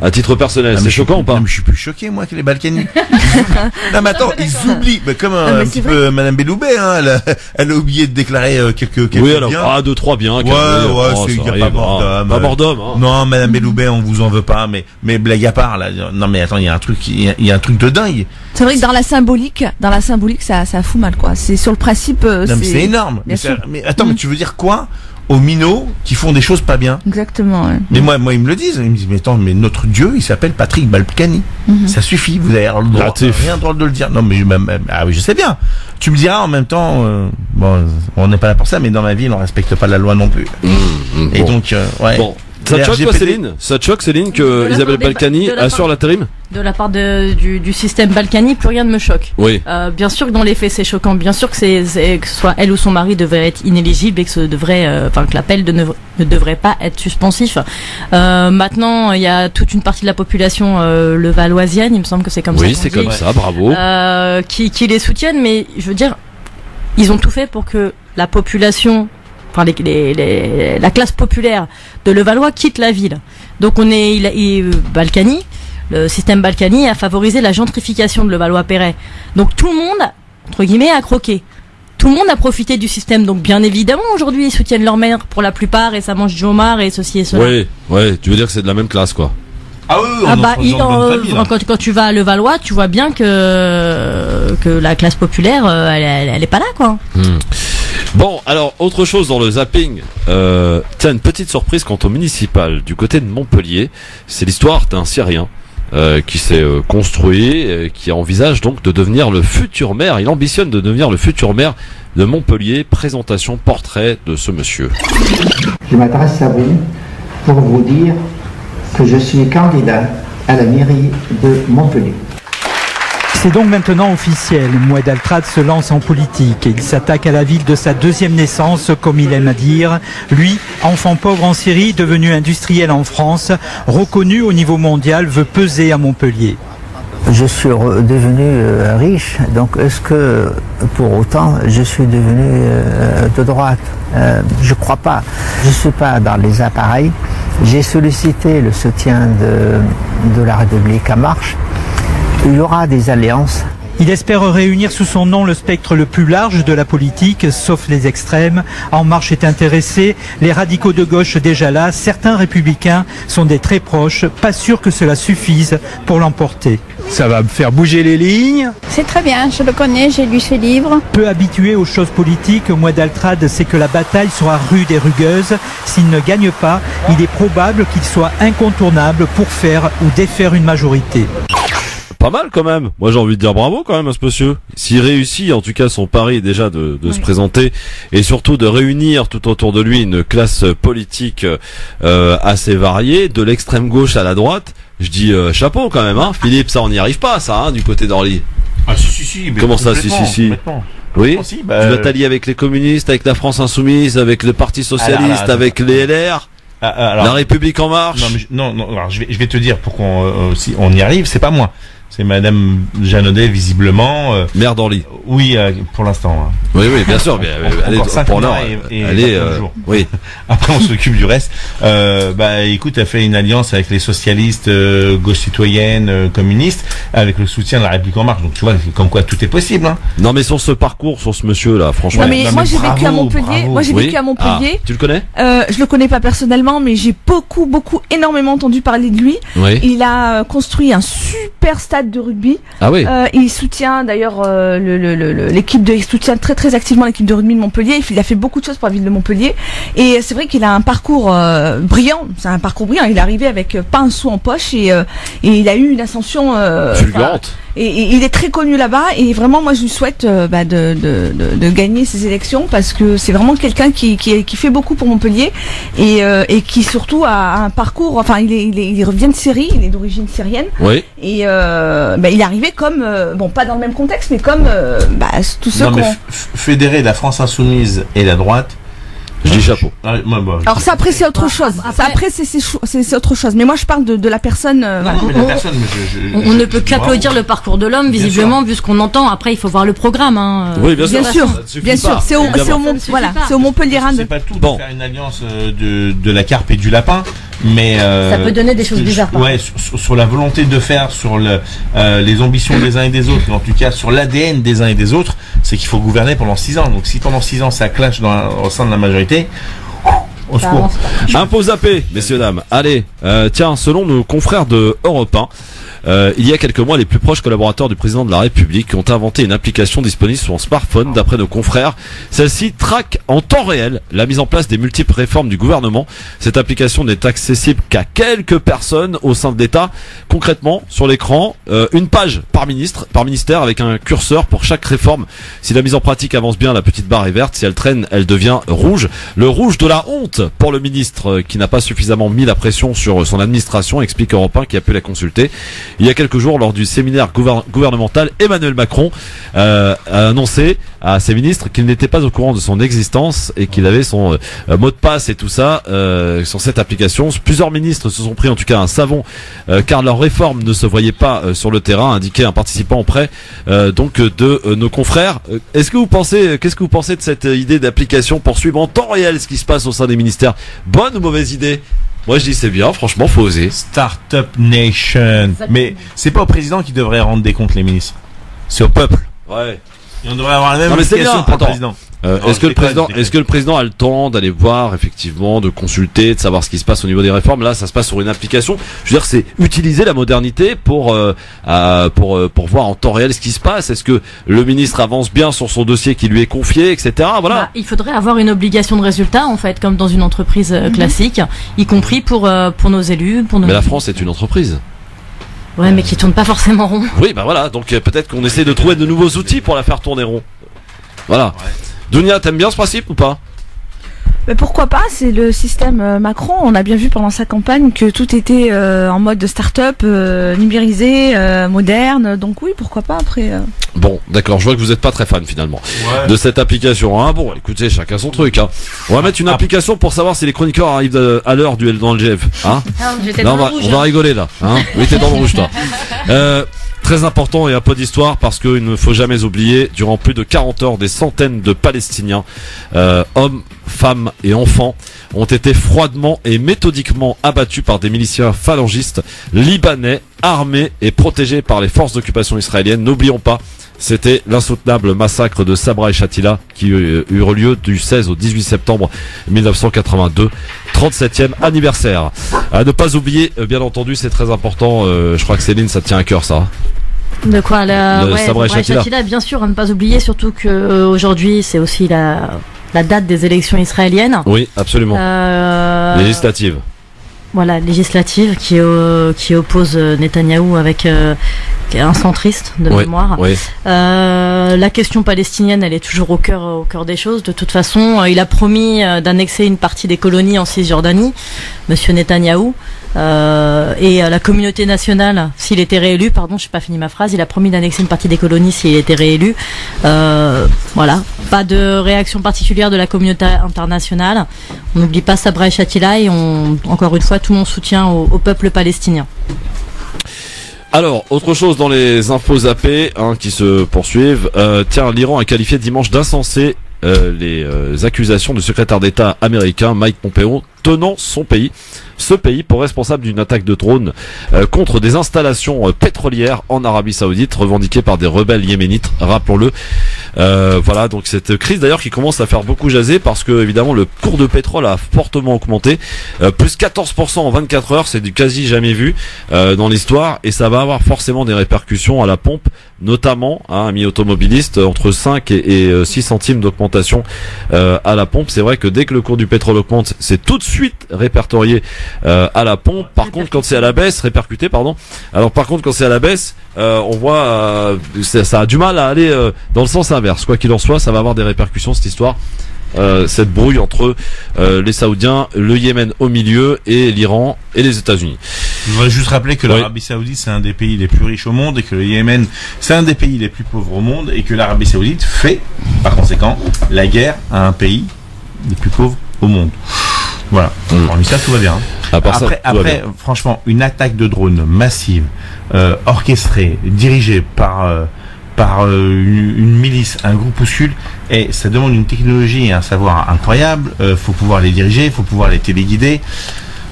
À titre personnel, c'est choquant ou pas?
Non, mais je suis plus choqué, moi, que les Balkany. Non, mais attends, ils oublient, mais comme un petit peu Madame Belloubet, hein, elle a oublié de déclarer quelques
oui, alors,
biens.
deux, trois biens.
Ouais, c'est il y a pas mort d'homme.
Pas mort d'homme, hein.
Non, Madame Belloubet, on vous en veut pas, mais blague à part, là. Non, mais attends, il y a un truc de dingue.
C'est vrai que dans la symbolique, ça fout mal, quoi. C'est sur le principe,
non, mais c'est énorme. Mais attends, mais tu veux dire quoi? Aux minots qui font des choses pas bien.
Exactement, ouais.
Mais moi, ils me le disent. Ils me disent, mais attends, mais notre Dieu, il s'appelle Patrick Balkany. Ça suffit, vous avez rien le droit de le dire. Non, mais ah oui, je sais bien. Tu me diras en même temps, bon, on n'est pas là pour ça, mais dans ma vie, on respecte pas la loi non plus. Et
bon.
Donc, ouais.
Bon. Ça te choque, toi, Céline? Ça te choque, Céline, que Isabelle Balkany assure l'intérim?
De la part du système Balkany, plus rien ne me choque.
Oui.
Bien sûr que dans les faits c'est choquant, bien sûr que que ce soit elle ou son mari devrait être inéligible et que que l'appel ne devrait pas être suspensif. Maintenant, il y a toute une partie de la population levalloisienne, il me semble que c'est comme ça.
Oui, c'est comme ça, bravo.
Qui les soutiennent, mais je veux dire, ils ont tout fait pour que la population, enfin la classe populaire de Levallois quitte la ville. Donc Balkany, le système Balkany a favorisé la gentrification de Levallois-Perret. Donc tout le monde, entre guillemets, a croqué. Tout le monde a profité du système. Donc bien évidemment, aujourd'hui, ils soutiennent leur mère pour la plupart et ça mange du homard et ceci et cela.
Oui, ouais, tu veux dire que c'est de la même classe, quoi.
Ah oui,
quand tu vas à Levallois, tu vois bien que la classe populaire, elle est pas là, quoi.
Bon, alors, autre chose dans le zapping. Tiens, une petite surprise quant au municipal. Du côté de Montpellier, c'est l'histoire d'un Syrien qui s'est construit, qui envisage donc de devenir le futur maire. Il ambitionne de devenir le futur maire de Montpellier. Présentation, portrait de ce monsieur.
Je m'adresse à vous pour vous dire que je suis candidat à la mairie de Montpellier.
C'est donc maintenant officiel. Moued Altrad se lance en politique. Il s'attaque à la ville de sa deuxième naissance, comme il aime à dire. Lui, enfant pauvre en Syrie, devenu industriel en France, reconnu au niveau mondial, veut peser à Montpellier.
Je suis devenu riche, donc est-ce que pour autant je suis devenu de droite? Je crois pas. Je ne suis pas dans les appareils. J'ai sollicité le soutien de la République En Marche. Il y aura des alliances.
Il espère réunir sous son nom le spectre le plus large de la politique, sauf les extrêmes. En Marche est intéressé, les radicaux de gauche déjà là, certains républicains sont des très proches, pas sûr que cela suffise pour l'emporter. Ça va faire bouger les lignes.
C'est très bien, je le connais, j'ai lu ses livres.
Peu habitué aux choses politiques, Moued Altrad sait que la bataille sera rude et rugueuse. S'il ne gagne pas, il est probable qu'il soit incontournable pour faire ou défaire une majorité.
Pas mal quand même. Moi j'ai envie de dire bravo quand même à ce monsieur. S'il réussit en tout cas son pari déjà de se présenter et surtout de réunir tout autour de lui une classe politique assez variée, de l'extrême gauche à la droite, je dis chapeau quand même, hein. Philippe, ça on n'y arrive pas ça, hein, du côté d'Orly.
Ah si.
Comment ça si. Oui, tu vas t'allier avec les communistes, avec la France Insoumise, avec le Parti Socialiste, avec les LR. Alors, la République En Marche.
Non, alors, je vais te dire pour qu'on si on y arrive, c'est pas moi. C'est Madame Jeannaudet, visiblement.
Maire d'Orly.
Oui, pour l'instant. Hein.
Oui, bien sûr. Mais
encore 5
pour l'heure, oui.
Après, on s'occupe du reste. Écoute, elle fait une alliance avec les socialistes, gauche citoyenne, communistes, avec le soutien de la République En Marche. Donc, tu vois, comme quoi tout est possible. Hein.
Non, mais sur ce parcours, sur ce monsieur-là, franchement.
Non, mais moi, j'ai vécu à Montpellier. Moi, j'ai vécu à Montpellier.
Tu le connais?
Je le connais pas personnellement, mais j'ai énormément entendu parler de lui.
Oui.
Il a construit un super stade de rugby.
Ah oui.
Il soutient d'ailleurs l'équipe il soutient très très activement l'équipe de rugby de Montpellier. Il a fait beaucoup de choses pour la ville de Montpellier et c'est vrai qu'il a un parcours brillant. C'est un parcours brillant. Il est arrivé avec pas un sou en poche et il a eu une ascension
fulgurante.
Et il est très connu là-bas et vraiment moi je lui souhaite de gagner ces élections parce que c'est vraiment quelqu'un qui fait beaucoup pour Montpellier et qui surtout a un parcours, enfin il revient de Syrie, il est d'origine syrienne.
Oui.
Et il est arrivé comme pas dans le même contexte mais comme tous ceux
fédérer la France Insoumise et la droite,
Je dis chapeau.
Alors ça après c'est autre chose. Ça après c'est autre chose. Mais moi je parle de la personne. Voilà.
On ne peut qu'applaudir le parcours de l'homme, visiblement, vu ce qu'on entend. Après, il faut voir le programme. Hein.
Oui, bien sûr.
Bien sûr. C'est au Montpelliérain.
C'est pas tout de faire une alliance de la carpe et du lapin, mais
ça peut donner des choses bizarres.
Ouais, sur la volonté de faire, sur les ambitions des uns et des autres, et en tout cas sur l'ADN des uns et des autres, c'est qu'il faut gouverner pendant 6 ans. Donc si pendant 6 ans ça clash au sein de la majorité, au secours.
Impôt zappé, messieurs dames. Allez, tiens, selon nos confrères de Europe 1, il y a quelques mois, les plus proches collaborateurs du président de la République ont inventé une application disponible sur son smartphone. D'après nos confrères, celle-ci traque en temps réel la mise en place des multiples réformes du gouvernement. Cette application n'est accessible qu'à quelques personnes au sein de l'État. Concrètement, sur l'écran, une page par ministère avec un curseur pour chaque réforme. Si la mise en pratique avance bien, la petite barre est verte. Si elle traîne, elle devient rouge. Le rouge de la honte pour le ministre qui n'a pas suffisamment mis la pression sur son administration, explique Europe 1 qui a pu la consulter. Il y a quelques jours, lors du séminaire gouvernemental, Emmanuel Macron a annoncé à ses ministres qu'il n'était pas au courant de son existence et qu'il avait son mot de passe et tout ça sur cette application. Plusieurs ministres se sont pris en tout cas un savon car leur réforme ne se voyait pas sur le terrain, indiquait un participant auprès donc de nos confrères. Qu'est-ce que vous pensez de cette idée d'application pour suivre en temps réel ce qui se passe au sein des ministères? Bonne ou mauvaise idée? Moi je dis c'est bien, franchement faut oser.
Startup Nation. Mais c'est pas au président qui devrait rendre des comptes les ministres. C'est au peuple.
Ouais.
Et on devrait avoir la même application pour le président.
Est-ce que le président a le temps d'aller voir effectivement, de consulter, de savoir ce qui se passe au niveau des réformes? Là, ça se passe sur une application. Je veux dire, c'est utiliser la modernité pour voir en temps réel ce qui se passe. Est-ce que le ministre avance bien sur son dossier qui lui est confié, etc. Voilà.
Il faudrait avoir une obligation de résultat en fait, comme dans une entreprise classique, y compris pour nos élus, pour nos.
Mais la France est une entreprise.
Ouais, mais qui tourne pas forcément rond.
Oui, bah voilà. Donc peut-être qu'on essaie de trouver de nouveaux outils pour la faire tourner rond. Voilà. Ouais. Dunia, t'aimes bien ce principe ou pas?
Mais pourquoi pas, c'est le système Macron. On a bien vu pendant sa campagne que tout était en mode de start-up, numérisé, moderne. Donc oui, pourquoi pas après.
Bon, d'accord, je vois que vous n'êtes pas très fan finalement de cette application. Hein. Bon, écoutez, chacun son truc. Hein. On va mettre une application pour savoir si les chroniqueurs arrivent à l'heure dans le GF. Hein.
Non,
on va rigoler là. Hein. Oui, t'es dans le rouge toi. Très important et un peu d'histoire parce qu'il ne faut jamais oublier, durant plus de 40 heures, des centaines de Palestiniens, hommes, femmes et enfants, ont été froidement et méthodiquement abattus par des miliciens phalangistes libanais, armés et protégés par les forces d'occupation israéliennes. N'oublions pas, c'était l'insoutenable massacre de Sabra et Shatila qui eut lieu du 16 au 18 septembre 1982, 37e anniversaire. À ne pas oublier, bien entendu, c'est très important, je crois que Céline, ça te tient à cœur ça.
De quoi
Sabra et
Shatila, bien sûr, à ne pas oublier, surtout qu'aujourd'hui c'est aussi la date des élections israéliennes.
Oui, absolument. Législatives.
Voilà, législative qui oppose Netanyahou avec un centriste de mémoire.
Oui.
La question palestinienne, elle est toujours au cœur des choses. De toute façon, il a promis d'annexer une partie des colonies en Cisjordanie, Monsieur Netanyahou. Et la communauté nationale, s'il était réélu, pardon, je n'ai pas fini ma phrase, il a promis d'annexer une partie des colonies s'il était réélu. Voilà, pas de réaction particulière de la communauté internationale. On n'oublie pas Sabra et Shatila et encore une fois, tout mon soutien au peuple palestinien.
Alors, autre chose dans les infos zappées qui se poursuivent. Tiens, l'Iran a qualifié dimanche d'insensé les accusations du secrétaire d'État américain Mike Pompeo tenant ce pays pour responsable d'une attaque de drone contre des installations pétrolières en Arabie Saoudite revendiquées par des rebelles yéménites, rappelons-le. Voilà, donc cette crise d'ailleurs qui commence à faire beaucoup jaser parce que évidemment le cours de pétrole a fortement augmenté, plus 14% en 24 heures, c'est du quasi jamais vu dans l'histoire, et ça va avoir forcément des répercussions à la pompe, notamment amis automobilistes, entre 5 et 6 centimes d'augmentation à la pompe. C'est vrai que dès que le cours du pétrole augmente, c'est tout de suite répertorié à la pompe. Par contre, quand c'est à la baisse, répercuté, pardon. Alors par contre, quand c'est à la baisse, on voit ça a du mal à aller dans le sens inverse. Quoi qu'il en soit, ça va avoir des répercussions cette histoire. Cette brouille entre les Saoudiens, le Yémen au milieu et l'Iran et les États-Unis.
Je voudrais juste rappeler que l'Arabie Saoudite c'est un des pays les plus riches au monde et que le Yémen c'est un des pays les plus pauvres au monde et que l'Arabie Saoudite fait par conséquent la guerre à un pays des plus pauvres au monde. Voilà. Hormis ça, tout va bien.
Après,
franchement, une attaque de drone massive, orchestrée, dirigée par une milice, un groupuscule, et ça demande une technologie et un savoir incroyable. Faut pouvoir les diriger, faut pouvoir les téléguider.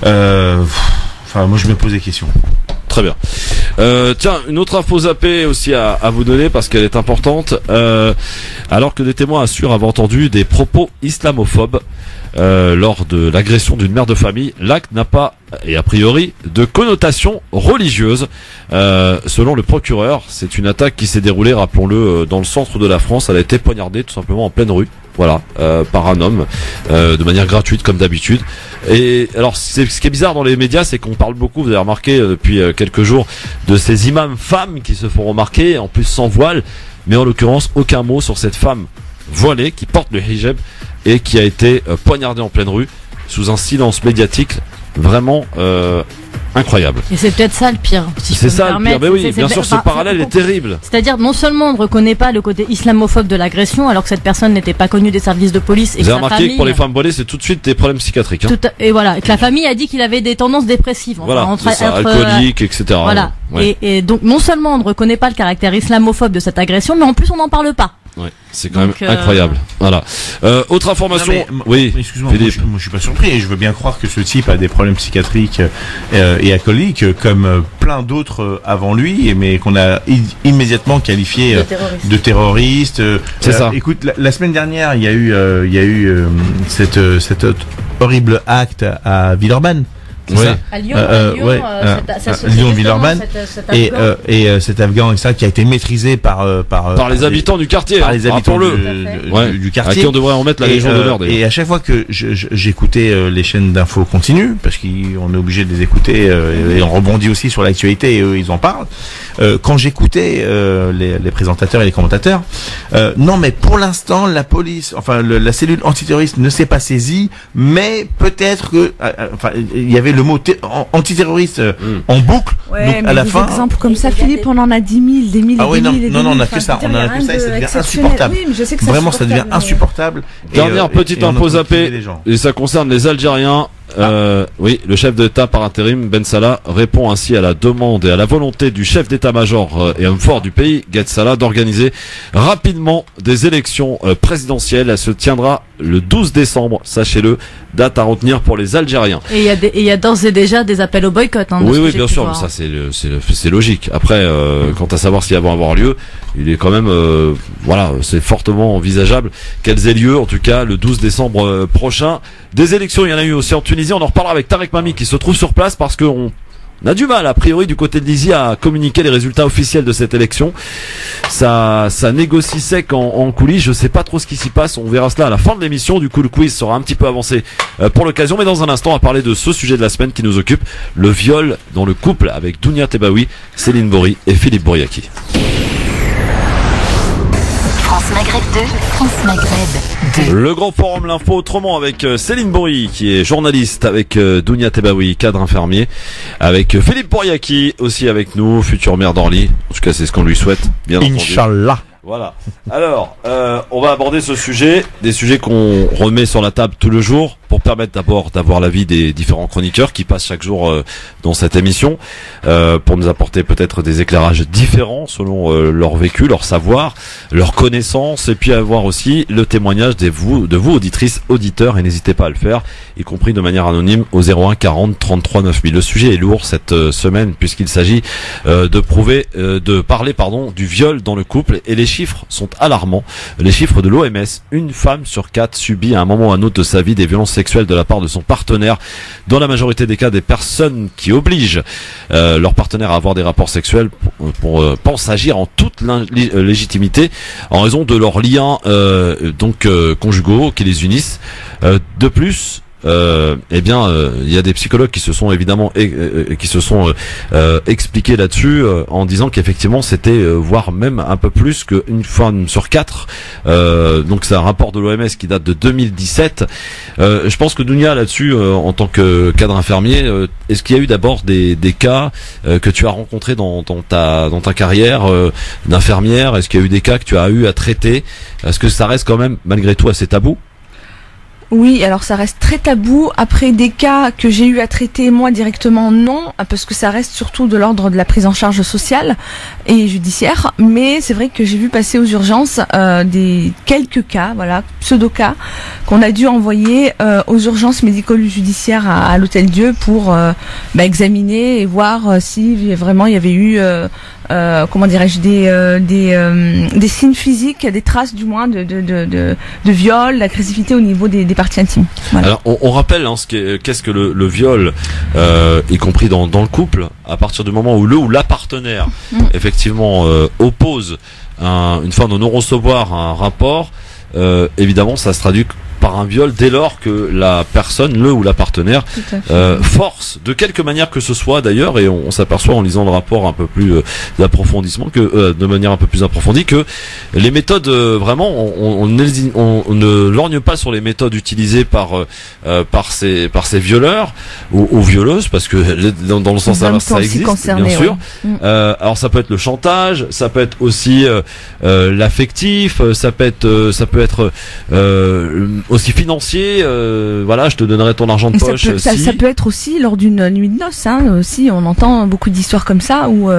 Moi, je me pose des questions.
Très bien. Tiens, une autre info zappée aussi à vous donner parce qu'elle est importante. Alors que des témoins assurent avoir entendu des propos islamophobes lors de l'agression d'une mère de famille, l'acte n'a pas, et a priori, de connotation religieuse. Selon le procureur, c'est une attaque qui s'est déroulée, rappelons-le, dans le centre de la France. Elle a été poignardée tout simplement en pleine rue. Voilà, par un homme, de manière gratuite comme d'habitude. Et alors, ce qui est bizarre dans les médias, c'est qu'on parle beaucoup, vous avez remarqué depuis quelques jours, de ces imams femmes qui se font remarquer, en plus sans voile, mais en l'occurrence, aucun mot sur cette femme voilée qui porte le hijab et qui a été poignardée en pleine rue sous un silence médiatique vraiment incroyable.
Et c'est peut-être ça le pire. Si
c'est ça le pire, mais oui, bien sûr, ce parallèle est terrible.
C'est-à-dire, non seulement on ne reconnaît pas le côté islamophobe de l'agression, alors que cette personne n'était pas connue des services de police. Et
vous avez remarqué que pour les femmes voilées, c'est tout de suite des problèmes psychiatriques.
Et voilà, et que la famille a dit qu'il avait des tendances dépressives.
Voilà, alcoolique, etc.
Voilà.
Ouais.
Et donc, non seulement on ne reconnaît pas le caractère islamophobe de cette agression, mais en plus on n'en parle pas.
Ouais, c'est quand même incroyable. Voilà. Autre information. Oui.
Excuse-moi, moi je suis pas surpris et je veux bien croire que ce type a des problèmes psychiatriques et alcooliques comme plein d'autres avant lui, mais qu'on a immédiatement qualifié de terroriste.
C'est ça.
Écoute, la semaine dernière, il y a eu cet horrible acte à Villeurbanne.
Ouais.
À Lyon,
Lyon, Villeurbanne, et cet Afghan qui a été maîtrisé par
les habitants du quartier,
par les habitants du quartier,
à qui on devrait en mettre la Légion d'honneur.
Et à chaque fois que j'écoutais les chaînes d'infos continues, parce qu'on est obligé de les écouter et on rebondit aussi sur l'actualité et eux ils en parlent. Quand j'écoutais les présentateurs et les commentateurs, non mais pour l'instant la police, la cellule antiterroriste ne s'est pas saisie, mais peut-être que il y avait le mot antiterroriste en boucle.
Ouais,
donc
mais
à la
des
fin,
exemples comme ça, Philippe, on en a 10 000, des milliers.
Ah oui, non, on n'a que ça. On en a que ça et ça devient insupportable.
Oui, mais je sais que
vraiment, ça devient insupportable.
Dernière petite info zappée, et ça concerne les Algériens. Oui, le chef d'État par intérim, Ben Salah, répond ainsi à la demande et à la volonté du chef d'état-major et homme fort du pays, Gad Salah, d'organiser rapidement des élections présidentielles. Elle se tiendra le 12 décembre, sachez-le, date à retenir pour les Algériens.
Et il y a d'ores et déjà des appels au boycott.
Oui, bien sûr, mais ça c'est logique. Après, quant à savoir s'ils vont avoir lieu, il est quand même, c'est fortement envisageable qu'elles aient lieu, en tout cas le 12 décembre prochain. Des élections, il y en a eu aussi en Tunisie. On en reparlera avec Tarek Mami qui se trouve sur place parce qu'on a du mal, a priori, du côté de l'ISI à communiquer les résultats officiels de cette élection. Ça négocie sec en coulisses. Je sais pas trop ce qui s'y passe. On verra cela à la fin de l'émission. Du coup, le quiz sera un petit peu avancé pour l'occasion. Mais dans un instant, on va parler de ce sujet de la semaine qui nous occupe, le viol dans le couple avec Dounia Tebaoui, Céline Bory et Philippe Bouriaki.
France Maghreb 2, France Maghreb 2.
Le grand forum l'info autrement avec Céline Bory qui est journaliste, avec Dounia Tebaoui, cadre infirmier, avec Philippe Bouriaki aussi avec nous, futur maire d'Orly. En tout cas, c'est ce qu'on lui souhaite, bien entendu.
Inch'Allah.
Voilà. Alors, on va aborder ce sujet, des sujets qu'on remet sur la table tout le jour pour permettre d'abord d'avoir l'avis des différents chroniqueurs qui passent chaque jour dans cette émission, pour nous apporter peut-être des éclairages différents selon leur vécu, leur savoir, leur connaissance, et puis avoir aussi le témoignage de vous auditrices, auditeurs, et n'hésitez pas à le faire, y compris de manière anonyme au 01 40 33 9000. Le sujet est lourd cette semaine puisqu'il s'agit de parler du viol dans le couple, et les chiffres sont alarmants. Les chiffres de l'OMS, une femme sur 4 subit à un moment ou à un autre de sa vie des violences sexuelles de la part de son partenaire. Dans la majorité des cas, des personnes qui obligent leur partenaire à avoir des rapports sexuels pensent agir en toute légitimité en raison de leurs liens conjugaux qui les unissent. De plus, il y a des psychologues qui se sont évidemment expliqués là-dessus en disant qu'effectivement c'était voire même un peu plus qu'une femme sur 4. Donc c'est un rapport de l'OMS qui date de 2017. Je pense que Dounia là-dessus, en tant que cadre infirmier, est-ce qu'il y a eu d'abord des cas que tu as rencontrés dans ta carrière d'infirmière? Est-ce qu'il y a eu des cas que tu as eu à traiter? Est-ce que ça reste quand même malgré tout assez tabou?
Oui, alors ça reste très tabou. Après des cas que j'ai eu à traiter moi directement, non, parce que ça reste surtout de l'ordre de la prise en charge sociale et judiciaire. Mais c'est vrai que j'ai vu passer aux urgences des quelques cas, voilà, pseudo-cas, qu'on a dû envoyer aux urgences médico-judiciaires à l'Hôtel-Dieu pour examiner et voir si vraiment il y avait eu comment dirais-je, des signes physiques, des traces du moins de viol, d'agressivité au niveau des parties intimes. Voilà.
Alors on rappelle qu'est-ce que le viol, y compris dans le couple, à partir du moment où le ou la partenaire effectivement oppose une fin de non-recevoir à un rapport, évidemment ça se traduit par un viol dès lors que la personne, le ou la partenaire, force de quelque manière que ce soit d'ailleurs, et on s'aperçoit en lisant le rapport un peu plus d'approfondissement que de manière un peu plus approfondie que les méthodes vraiment on ne lorgne pas sur les méthodes utilisées par ces violeurs ou violeuses, parce que dans le sens inverse ça existe bien sûr. Alors ça peut être le chantage, ça peut être aussi l'affectif, ça peut être aussi financier, voilà, je te donnerai ton argent de poche.
Ça peut être aussi lors d'une nuit de noces, aussi on entend beaucoup d'histoires comme ça où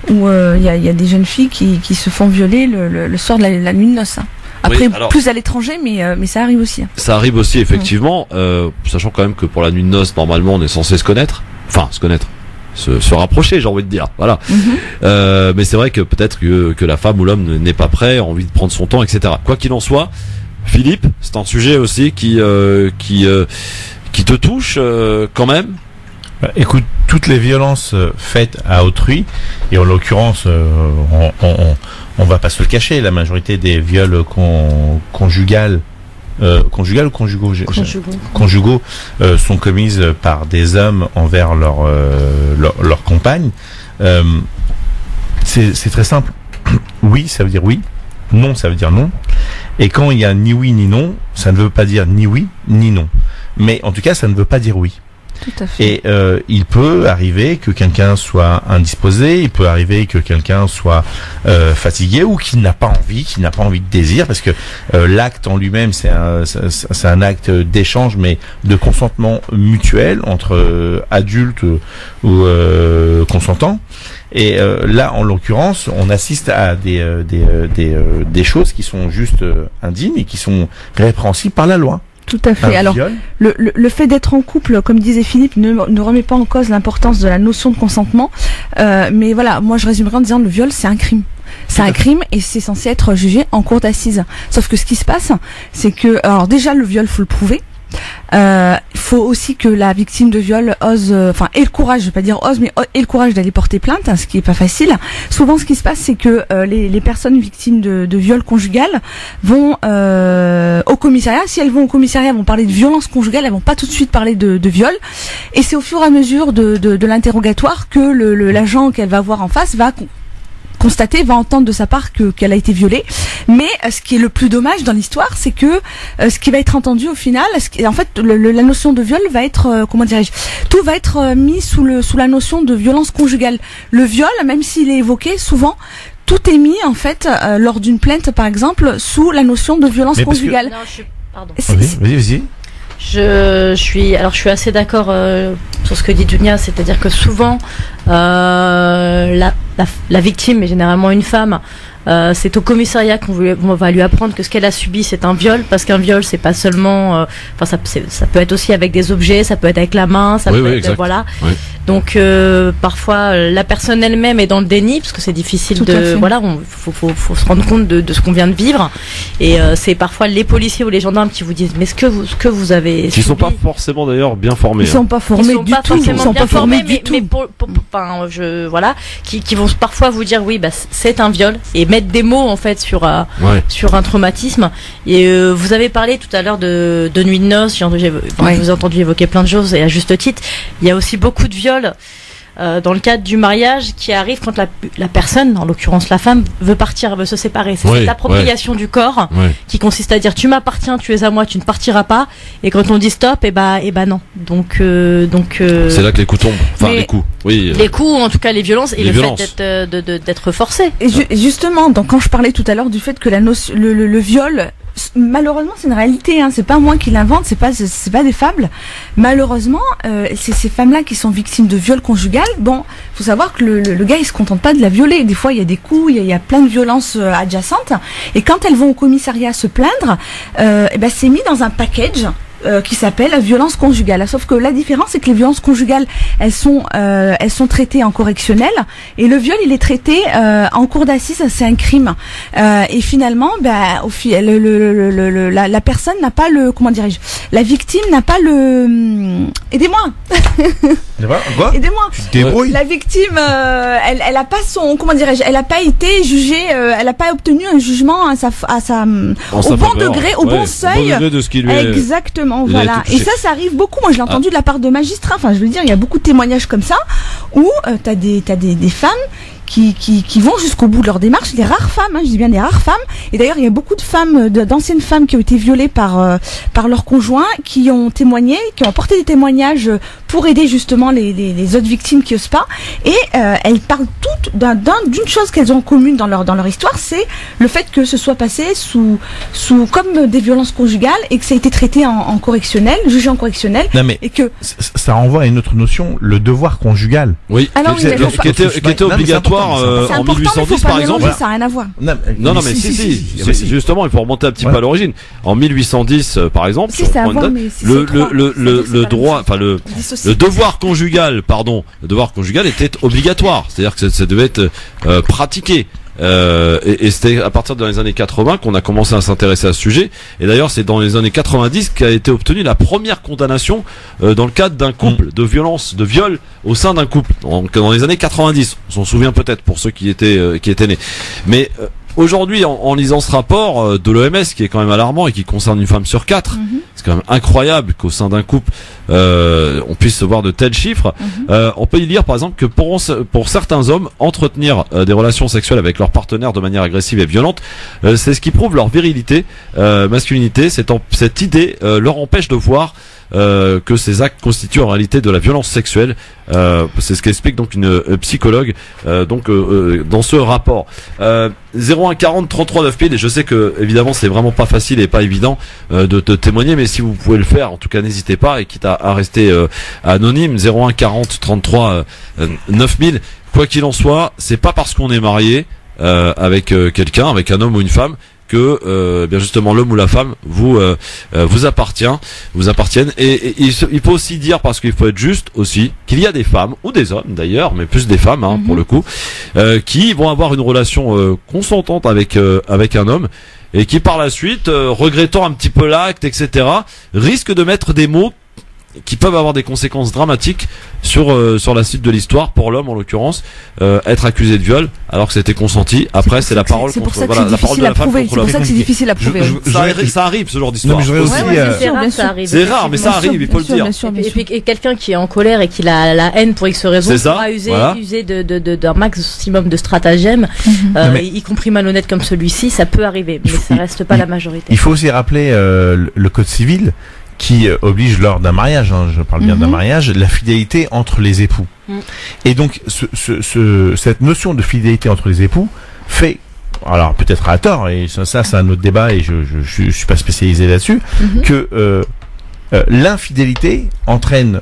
il y a des jeunes filles qui se font violer le soir de la nuit de noces. Après, oui, alors, plus à l'étranger, mais ça arrive aussi.
Ça arrive aussi, effectivement, sachant quand même que pour la nuit de noces, normalement, on est censé se connaître. Enfin, se rapprocher, j'ai envie de dire. Voilà. Mais c'est vrai que peut-être que la femme ou l'homme n'est pas prêt, a envie de prendre son temps, etc. Quoi qu'il en soit, Philippe, c'est un sujet aussi qui te touche quand même.
Écoute, toutes les violences faites à autrui, et en l'occurrence, on va pas se le cacher, la majorité des viols conjugaux ou conjugaux sont commises par des hommes envers leur compagne. C'est très simple. Oui, ça veut dire oui. Non, ça veut dire non. Et quand il y a ni oui ni non, ça ne veut pas dire ni oui ni non. Mais en tout cas, ça ne veut pas dire oui.
Tout à fait.
Et il peut arriver que quelqu'un soit indisposé, il peut arriver que quelqu'un soit fatigué ou qui n'a pas envie de désir, parce que l'acte en lui-même c'est un acte d'échange, mais de consentement mutuel entre adultes ou consentants. Et là, en l'occurrence, on assiste à des choses qui sont juste indignes et qui sont répréhensibles par la loi.
Tout à fait. Alors, le fait d'être en couple, comme disait Philippe, ne remet pas en cause l'importance de la notion de consentement. Mais voilà, moi je résumerai en disant le viol, c'est un crime. C'est un crime et c'est censé être jugé en cour d'assises. Sauf que ce qui se passe, c'est que, alors déjà le viol, faut le prouver. Il faut aussi que la victime de viol ait le courage, je vais pas dire ose, mais ait le courage d'aller porter plainte, ce qui est pas facile. Souvent, ce qui se passe, c'est que les personnes victimes de viol conjugal vont au commissariat. Si elles vont au commissariat, elles vont parler de violence conjugale, elles vont pas tout de suite parler de viol. Et c'est au fur et à mesure de l'interrogatoire que l'agent qu'elle va voir en face va va entendre de sa part qu'elle a été violée. Mais ce qui est le plus dommage dans l'histoire, c'est que ce qui va être entendu au final, en fait, la notion de viol va être, comment dirais-je, tout va être mis sous la notion de violence conjugale. Le viol, même s'il est évoqué, souvent, tout est mis en fait lors d'une plainte, par exemple, sous la notion de violence conjugale.
Pardon.
Vas-y.
Je suis assez d'accord sur ce que dit Dunia, c'est-à-dire que souvent la victime, et généralement une femme, c'est au commissariat qu'on va lui apprendre que ce qu'elle a subi c'est un viol, parce qu'un viol c'est pas seulement, ça peut être aussi avec des objets, ça peut être avec la main, ça peut être exact. Voilà. Oui. Donc parfois la personne elle-même est dans le déni parce que c'est difficile faut se rendre compte de ce qu'on vient de vivre, et c'est parfois les policiers ou les gendarmes qui vous disent mais ce que vous avez
qui sont pas forcément d'ailleurs bien formés.
Ils sont pas formés du tout. Ils sont pas formés du tout.
Mais qui vont parfois vous dire oui c'est un viol et mettre des mots en fait sur un traumatisme. Et vous avez parlé tout à l'heure de nuit de noces, je vous ai entendu évoquer plein de choses et à juste titre. Il y a aussi beaucoup de viols dans le cadre du mariage qui arrive quand la personne, en l'occurrence la femme, veut partir, veut se séparer. C'est cette appropriation du corps qui consiste à dire tu m'appartiens, tu es à moi, tu ne partiras pas. Et quand on dit stop, et bah non. Donc
c'est là que les coups tombent. Enfin les coups. Oui.
Les coups, en tout cas les violences et le fait d'être forcé.
Et justement, donc quand je parlais tout à l'heure du fait que le viol malheureusement, c'est une réalité. Hein. C'est pas moi qui l'invente, c'est pas des fables. Malheureusement, c'est ces femmes-là qui sont victimes de viol conjugal. Bon, faut savoir que le gars, il se contente pas de la violer. Des fois, il y a des coups, il y a plein de violences adjacentes. Et quand elles vont au commissariat se plaindre, c'est mis dans un package. Qui s'appelle violence conjugale. Sauf que la différence, c'est que les violences conjugales, elles sont traitées en correctionnel, et le viol, il est traité en cour d'assises. C'est un crime. Et finalement, la personne n'a pas le, comment dirais-je, la victime n'a pas le. Aidez-moi.
Quoi?
Aidez-moi.
Tu te débrouilles.
La victime, elle a pas son, comment dirais-je, elle a pas été jugée, elle a pas obtenu un jugement au bon degré, au bon seuil.
De ce qui lui
Exactement. Voilà. Et ça arrive beaucoup. Moi, je l'ai entendu de la part de magistrats. Enfin, je veux dire, il y a beaucoup de témoignages comme ça où t'as des femmes qui vont jusqu'au bout de leur démarche, des rares femmes, hein, je dis bien des rares femmes. Et d'ailleurs, il y a beaucoup de femmes, d'anciennes femmes qui ont été violées par leurs conjoints, qui ont témoigné, qui ont apporté des témoignages pour aider justement les autres victimes qui osent pas. Et elles parlent toutes d'une chose qu'elles ont en commune dans leur histoire, c'est le fait que ce soit passé sous comme des violences conjugales, et que ça a été traité en correctionnel, jugé en correctionnel.
Non, mais
et que
ça renvoie à une autre notion, le devoir conjugal.
Oui, qui était obligatoire. En 1810 par exemple.
Ça n'a rien à voir.
Non, mais si. Justement, il faut remonter un petit peu à l'origine. En 1810 par exemple, le droit, enfin le devoir conjugal, était obligatoire. C'est-à-dire que ça devait être pratiqué. Et c'était à partir des années 80 qu'on a commencé à s'intéresser à ce sujet. Et d'ailleurs, c'est dans les années 90 qu'a été obtenue la première condamnation dans le cadre d'un couple de violence, de viol au sein d'un couple. Donc, dans les années 90, on s'en souvient peut-être pour ceux qui étaient nés. Mais aujourd'hui, en lisant ce rapport de l'OMS, qui est quand même alarmant et qui concerne une femme sur 4, c'est quand même incroyable qu'au sein d'un couple on puisse voir de tels chiffres. On peut y lire par exemple que pour certains hommes, entretenir des relations sexuelles avec leur partenaire de manière agressive et violente, c'est ce qui prouve leur virilité, masculinité. Cette idée leur empêche de voir que ces actes constituent en réalité de la violence sexuelle. C'est ce qu'explique donc une psychologue dans ce rapport. 0140 33 9000, et je sais que évidemment c'est vraiment pas facile et pas évident de témoigner, mais si vous pouvez le faire, en tout cas n'hésitez pas, et quitte à rester anonyme. 0140 33 9000. Quoi qu'il en soit, c'est pas parce qu'on est marié avec quelqu'un, avec un homme ou une femme, que bien justement l'homme ou la femme vous appartiennent. Et il faut aussi dire, parce qu'il faut être juste aussi, qu'il y a des femmes ou des hommes d'ailleurs, mais plus des femmes pour le coup, qui vont avoir une relation consentante avec un homme, et qui par la suite, regrettant un petit peu l'acte, etc., risquent de mettre des mots qui peuvent avoir des conséquences dramatiques sur la suite de l'histoire, pour l'homme en l'occurrence, être accusé de viol alors que c'était consenti. Après, c'est la parole contre, voilà, la parole de la femme contre l'homme.
C'est pour ça que c'est difficile à prouver.
Ça arrive, ce genre d'histoire. C'est rare, mais ça arrive, il faut le dire.
Et quelqu'un qui est en colère et qui a la haine pour X raisons pourra user d'un maximum de stratagèmes, y compris malhonnête comme celui-ci. Ça peut arriver, mais ça reste pas la majorité.
Il faut aussi rappeler le code civil, qui oblige lors d'un mariage, je parle bien d'un mariage, la fidélité entre les époux. Et donc cette notion de fidélité entre les époux fait, alors peut-être à tort, et ça c'est un autre débat, et je suis pas spécialisé là-dessus, que l'infidélité entraîne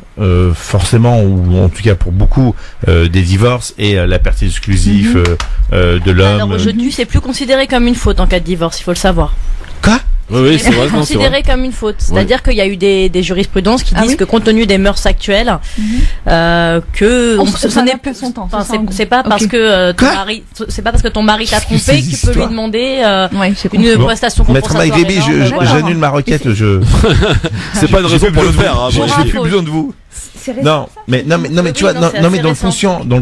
forcément, ou en tout cas pour beaucoup, des divorces et la perte exclusive de l'homme.
Alors aujourd'hui, c'est plus considéré comme une faute en cas de divorce, il faut le savoir.
Quoi?
Oui, c'est vrai.
Considéré comme une faute. C'est-à-dire qu'il y a eu des jurisprudences qui disent que compte tenu des mœurs actuelles, que ce n'est pas son temps. C'est pas parce que ton mari t'a trompé que tu peux lui demander une prestation compensatoire.
Maître Maïgrébi, j'annule ma requête.
C'est pas une raison pour le faire.
J'ai plus besoin de vous. Non, mais tu vois, mais dans le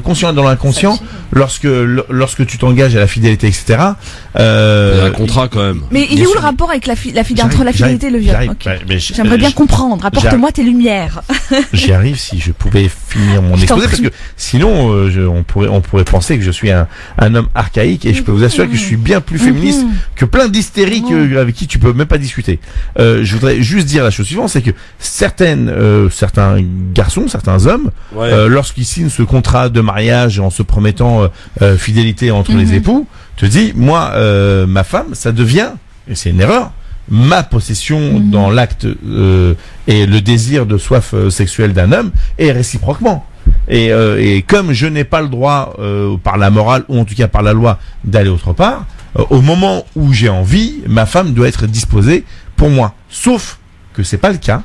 conscient et dans l'inconscient, lorsque tu t'engages à la fidélité, etc. Il y
a un contrat quand même.
Mais il est où le rapport avec entre la fidélité et le viol? J'aimerais bien comprendre. Apporte-moi tes lumières.
J'y arrive si je pouvais finir mon exposé, parce que sinon on pourrait penser que je suis un homme archaïque, et je peux vous assurer que je suis bien plus féministe que plein d'hystériques avec qui tu peux même pas discuter. Je voudrais juste dire la chose suivante, c'est que certains garçons, certains hommes, lorsqu'ils signent ce contrat de mariage en se promettant fidélité entre les époux, te dit, moi, ma femme, ça devient, et c'est une erreur, ma possession dans l'acte et le désir de soif sexuelle d'un homme, et réciproquement. Et comme je n'ai pas le droit par la morale ou en tout cas par la loi d'aller autre part, au moment où j'ai envie, ma femme doit être disposée pour moi. Sauf que c'est pas le cas,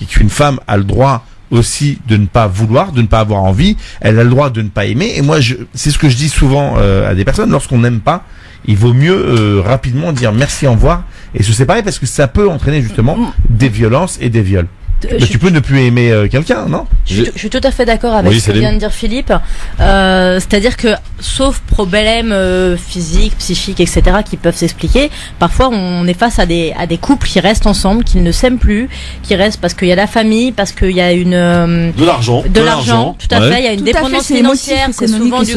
et qu'une femme a le droit aussi de ne pas vouloir, de ne pas avoir envie, elle a le droit de ne pas aimer. Et moi, c'est ce que je dis souvent à des personnes, lorsqu'on n'aime pas, il vaut mieux rapidement dire merci, au revoir, et se séparer, parce que ça peut entraîner justement des violences et des viols. Mais tu peux ne plus aimer quelqu'un, non?
Je suis tout à fait d'accord avec ce que vient de dire Philippe. C'est-à-dire que, sauf problèmes physiques, psychiques, etc., qui peuvent s'expliquer, parfois on est face à des couples qui restent ensemble, qui ne s'aiment plus, qui restent parce qu'il y a la famille, parce qu'il y a une
de l'argent,
tout à fait. Il y a une dépendance financière, c'est souvent du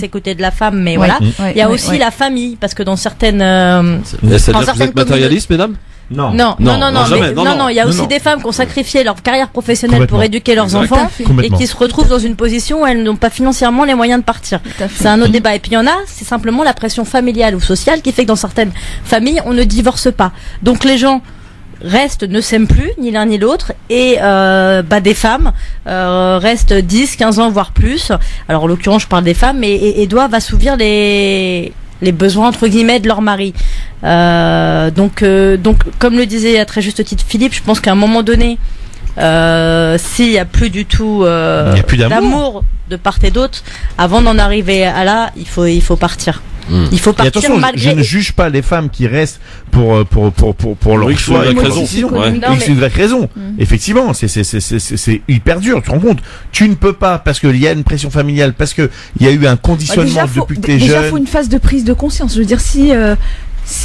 côté de la femme, mais voilà. Il y a aussi la famille, parce que dans certaines
c'est-à-dire que vous êtes matérialiste, mesdames?
Non, il y a aussi des femmes qui ont sacrifié leur carrière professionnelle pour éduquer leurs enfants et qui se retrouvent dans une position où elles n'ont pas financièrement les moyens de partir. C'est un autre débat. Et puis il y en a, c'est simplement la pression familiale ou sociale qui fait que dans certaines familles, on ne divorce pas. Donc les gens restent, ne s'aiment plus, ni l'un ni l'autre, et des femmes restent 10, 15 ans, voire plus. Alors en l'occurrence, je parle des femmes, et doivent assouvir les besoins entre guillemets de leur mari. Donc comme le disait à très juste titre Philippe, je pense qu'à un moment donné, s'il y a plus du tout d'amour de part et d'autre, avant d'en arriver à là, il faut partir. Il faut partir.
Attention,
malgré...
je ne juge pas les femmes qui restent pour leur choix et une vraie raison. Effectivement, c'est hyper dur. Tu te rends compte? Tu ne peux pas, parce qu'il y a une pression familiale, parce que il y a eu un conditionnement depuis que t'es jeune.
Déjà, faut une phase de prise de conscience. Je veux dire, si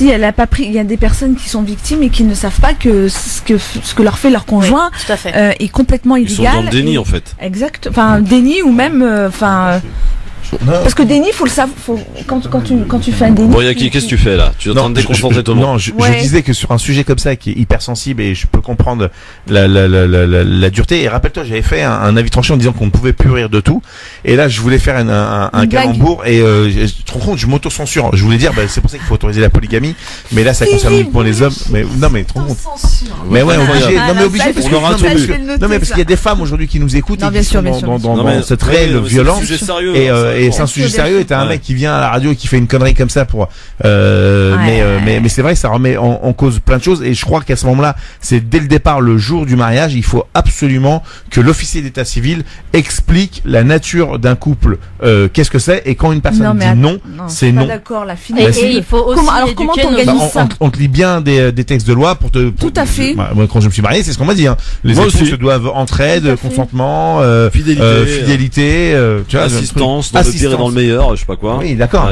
elle a pas pris, il y a des personnes qui sont victimes et qui ne savent pas que ce que leur fait leur conjoint est complètement illégal.
Ils sont dans le déni, en fait.
Exact. Enfin, déni ou même, parce que déni, faut le savoir. Quand tu fais un déni.
Bon, Yaki, qu'est-ce que tu fais là? Tu es en train de déconcentrer tout le monde.
Non, je disais que sur un sujet comme ça qui est hyper sensible, et je peux comprendre la dureté. Et rappelle-toi, j'avais fait un avis tranché en disant qu'on ne pouvait plus rire de tout. Et là, je voulais faire un calembour, et tu te rends compte, je m'auto-censure. Je voulais dire, c'est pour ça qu'il faut autoriser la polygamie. Mais là, ça concerne uniquement les hommes. Mais non, mais tu te rends compte. Mais ouais, obligé. Non, mais obligé parce que non, mais parce qu'il y a des femmes aujourd'hui qui nous écoutent et qui sont dans cette réelle violence. Et c'est un sujet sérieux, et t'as un mec qui vient à la radio et qui fait une connerie comme ça pour mais c'est vrai, ça remet en cause plein de choses, et je crois qu'à ce moment-là, c'est dès le départ, le jour du mariage, il faut absolument que l'officier d'état civil explique la nature d'un couple, qu'est-ce que c'est, et quand une personne dit non, c'est non.
D'accord, la fin.
Et il faut aussi
comment t'organises ça?
On te lit bien des textes de loi pour
Tout à fait.
Moi, quand je me suis marié, c'est ce qu'on m'a dit, hein. Les époux se doivent entraide, consentement, fidélité, tu vois,
assistance, dans le pire et dans le meilleur, je sais pas quoi.
Oui, d'accord,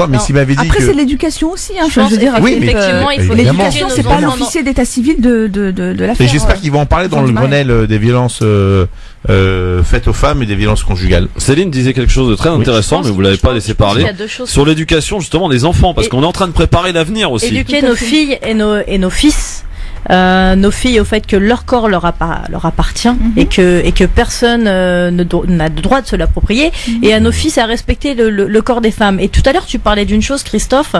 mais s'il m'avait dit
après, c'est l'éducation aussi, hein. Je veux dire,
effectivement, il faut
l'éducation, c'est pas l'officier d'état civil de la faire.
Et j'espère qu'ils vont en parler dans le Grenelle des violences faites aux femmes et des violences conjugales.
Céline disait quelque chose de très intéressant, mais vous l'avez pas laissé parler. Sur l'éducation, justement, des enfants, parce qu'on est en train de préparer l'avenir aussi.
Éduquer nos filles et nos fils. Nos filles au fait que leur corps leur appartient et que personne n'a le droit de se l'approprier, et à nos fils à respecter le corps des femmes. Et tout à l'heure tu parlais d'une chose, Christophe,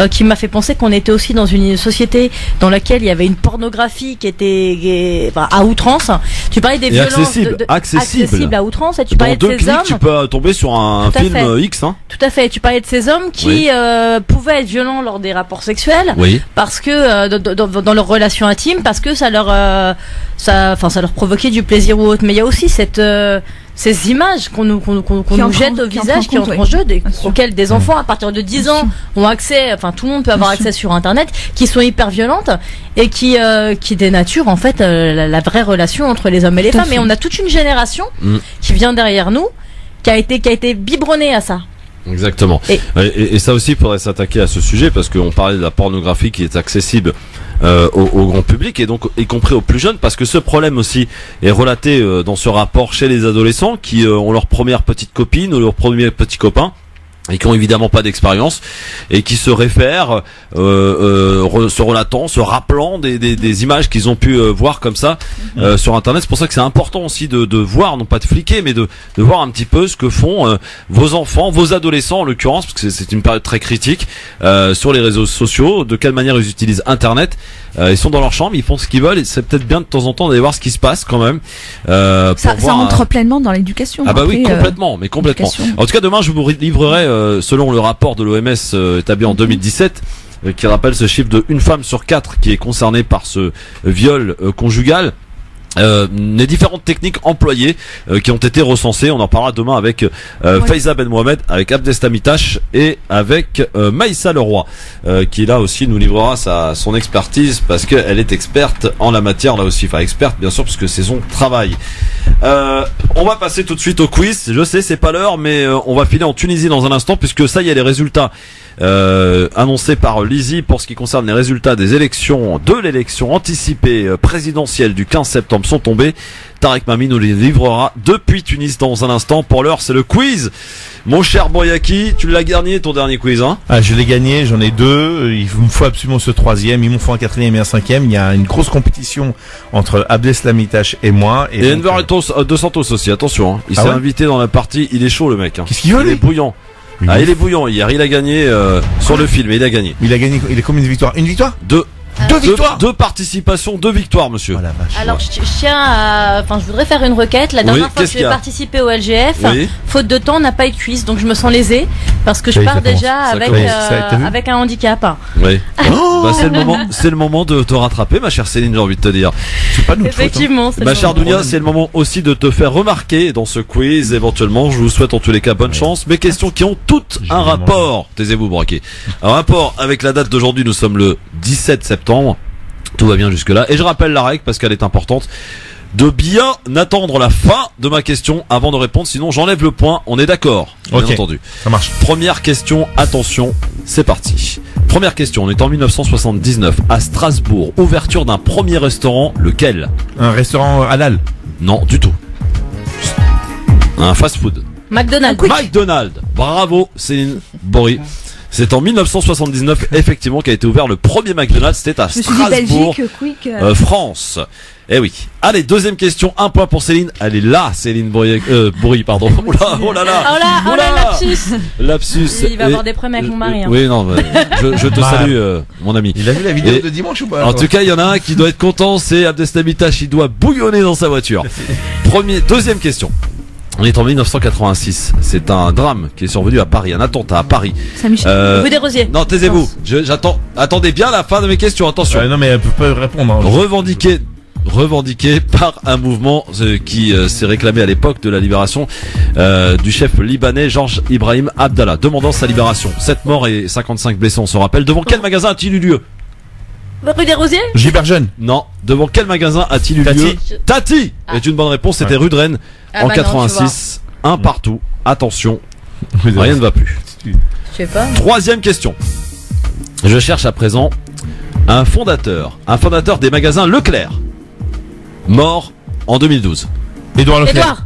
qui m'a fait penser qu'on était aussi dans une société dans laquelle il y avait une pornographie qui était à outrance. Tu parlais des violences accessibles à outrance, et tu parlais de ces hommes.
Tu peux tomber sur un film X, hein.
Tout à fait. Tu parlais de ces hommes qui pouvaient être violents lors des rapports sexuels, parce que dans leurs relations intimes, parce que ça leur provoquait du plaisir ou autre. Mais il y a aussi ces images qu'on nous jette au visage, qui entrent en jeu, auxquelles des enfants à partir de 10 ans ont accès, enfin tout le monde peut avoir accès sur internet, qui sont hyper violentes et qui dénaturent en fait la vraie relation entre les hommes et les femmes. Et on a toute une génération qui vient derrière nous, qui a été biberonnée à ça.
Exactement. Et ça aussi, il faudrait s'attaquer à ce sujet, parce qu'on parlait de la pornographie qui est accessible au grand public, et donc y compris aux plus jeunes, parce que ce problème aussi est relaté dans ce rapport chez les adolescents qui ont leur première petite copine ou leur premier petit copain, et qui ont évidemment pas d'expérience et qui se réfèrent se relatant, se rappelant des images qu'ils ont pu voir comme ça sur internet. C'est pour ça que c'est important aussi de voir, non pas de fliquer, mais de voir un petit peu ce que font vos enfants, vos adolescents en l'occurrence, parce que c'est une période très critique sur les réseaux sociaux, de quelle manière ils utilisent internet. Ils sont dans leur chambre, ils font ce qu'ils veulent, et c'est peut-être bien de temps en temps d'aller voir ce qui se passe quand même.
Ça rentre pleinement dans l'éducation.
Ah bah oui, complètement, mais complètement. En tout cas, demain, je vous livrerai, selon le rapport de l'OMS établi en 2017, qui rappelle ce chiffre de 1 femme sur 4 qui est concernée par ce viol conjugal. Les différentes techniques employées qui ont été recensées. On en parlera demain avec Faiza Ben Mohamed, avec Abdestamitash et avec Maïssa Leroy, qui là aussi nous livrera son expertise, parce qu'elle est experte en la matière là aussi. Enfin experte bien sûr, parce que c'est son travail. On va passer tout de suite au quiz. Je sais, c'est pas l'heure, mais on va filer en Tunisie dans un instant, puisque ça y est, les résultats annoncé par l'ISI pour ce qui concerne les résultats des élections, de l'élection anticipée présidentielle du 15 septembre sont tombés. Tarek Mami nous les livrera depuis Tunis dans un instant. Pour l'heure, c'est le quiz. Mon cher Boyaki, tu l'as gagné ton dernier quiz, hein? Ah, je l'ai gagné, j'en ai 2. Il me faut absolument ce 3e. Il m'en faut un 4e et un 5e. Il y a une grosse compétition entre Abdeslamitash et moi. Et Enver Dos Santos aussi, attention, hein. Il s'est invité dans la partie. Il est chaud, le mec, hein. Qu'est-ce qu'il veut? Il est bouillant. Ah, il est bouillant. Hier, il a gagné sur le film. Il a gagné. Il a gagné. Il a combien de victoires? Une victoire? Deux. Deux victoires, deux participations, 2 victoires, monsieur. Oh la vache.
Alors, je tiens à, je voudrais faire une requête. La dernière fois que j'ai participé au LGF, faute de temps, on n'a pas eu de quiz, donc je me sens lésée parce que je pars déjà avec un handicap. Oui. C'est le moment de te rattraper, ma chère Céline, j'ai envie de te dire. C'est pas nous. Effectivement. Ma chère Dounia, c'est le moment aussi de te faire remarquer dans ce quiz. Éventuellement, je vous souhaite en tous les cas bonne chance. Mes questions qui ont toutes un rapport. Taisez-vous, braquez. Un rapport avec la date d'aujourd'hui. Nous sommes le 17 septembre. Tout va bien jusque là. Et je rappelle la règle parce qu'elle est importante, de bien attendre la fin de ma question avant de répondre, sinon j'enlève le point. On est d'accord? Bien entendu. Ça marche. Première question, attention, c'est parti. Première question, on est en 1979 à Strasbourg. Ouverture d'un premier restaurant, lequel? Un restaurant halal? Non, du tout. Un fast-food. McDonald's.
McDonald's. Bravo Céline Bory. C'est en 1979 effectivement qu'a été ouvert le premier McDonald's. C'était à Strasbourg, France. Eh oui. Allez, deuxième question, 1 point pour Céline. Elle est là, Céline Bourri, pardon. Oh là là.
Oh là, lapsus.
Lapsus.
Il va avoir des problèmes avec mon mari. Hein.
Oui, non, je te salue, mon ami. Il a vu la vidéo de dimanche ou pas? En tout cas, il y en a un qui doit être content, c'est Abdestamitash. Il doit bouillonner dans sa voiture. Deuxième question. On est en 1986. C'est un drame qui est survenu à Paris, un attentat à Paris.
Saint-Michel. Rue des Rosiers.
Non, taisez-vous. J'attends. Attendez bien la fin de mes questions. Attention. Non, mais elle peut pas répondre. Hein. Revendiqué par un mouvement qui s'est réclamé à l'époque de la libération du chef libanais Georges Ibrahim Abdallah, demandant sa libération. 7 morts et 55 blessés, on se rappelle. Devant quel magasin a-t-il eu lieu?
Rue des Rosiers?
Giberjeune. Non. Devant quel magasin a-t-il eu lieu? Tati est une bonne réponse. C'était rue de Rennes en 86. Un partout. Attention. Rien ne va plus.
Je sais pas.
Troisième question. Je cherche à présent un fondateur des magasins Leclerc, mort en 2012. Édouard Leclerc.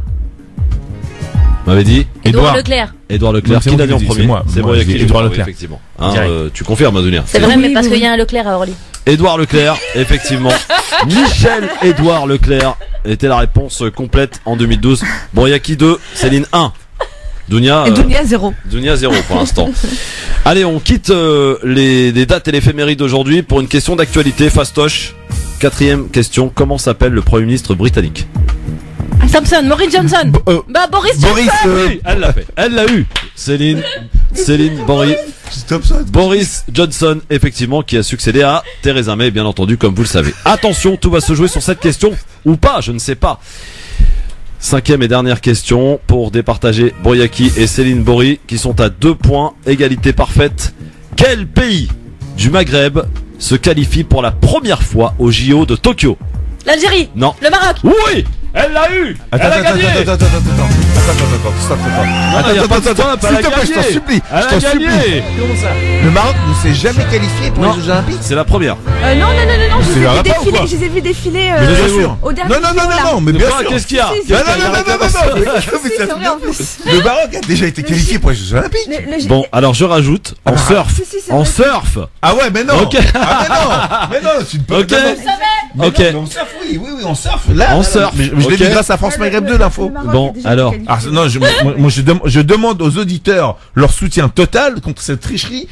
Vous m'avez dit
Édouard Leclerc.
Édouard Leclerc. Qui l'a dit en premier? C'est moi. C'est moi qui Édouard Leclerc. Effectivement. Tu confirmes, Adunia?
C'est vrai, mais parce qu'il y a un Leclerc à Orly.
Édouard Leclerc, effectivement. Michel Édouard Leclerc était la réponse complète en 2012. Boyaki 2, Céline 1. Dounia
0.
Dounia 0 pour l'instant. Allez, on quitte les dates et l'éphéméride d'aujourd'hui pour une question d'actualité. Fastoche. 4e question. Comment s'appelle le Premier ministre britannique?
Thompson, Boris Johnson. Boris Johnson.
Oui, elle l'a fait. Elle l'a eu. Céline Boris Johnson, effectivement, qui a succédé à Theresa May, bien entendu, comme vous le savez. Attention, tout va se jouer sur cette question ou pas, je ne sais pas. 5e et dernière question pour départager Boyaki et Céline Bory, qui sont à 2 points, égalité parfaite. Quel pays du Maghreb se qualifie pour la première fois au JO de Tokyo?
L'Algérie.
Non.
Le Maroc.
Oui, elle l'a eu. Elle a gagné. Attends. il y a pas de stop, elle a gagné.
Je t'en supplie.
Elle a gagné.
Comment ça? Le Maroc ne s'est jamais qualifié pour les Jeux Olympiques.
C'est la première.
Non, je les ai vus défiler au dernier.
Non, mais bien sûr.
Qu'est-ce qu'il y a?
Le Maroc a déjà été qualifié pour les Jeux Olympiques.
Bon, alors je rajoute, en surf.
Ah ouais, mais non.
Ok.
Mais non, c'est une bonne.
Ok.
Ok. On surfe, oui, on surfe. Là,
on surfe.
Mais je l'ai dit grâce à France Maghreb 2 l'info.
Bon, alors.
Non, moi je demande aux auditeurs leur soutien total contre cette tricherie.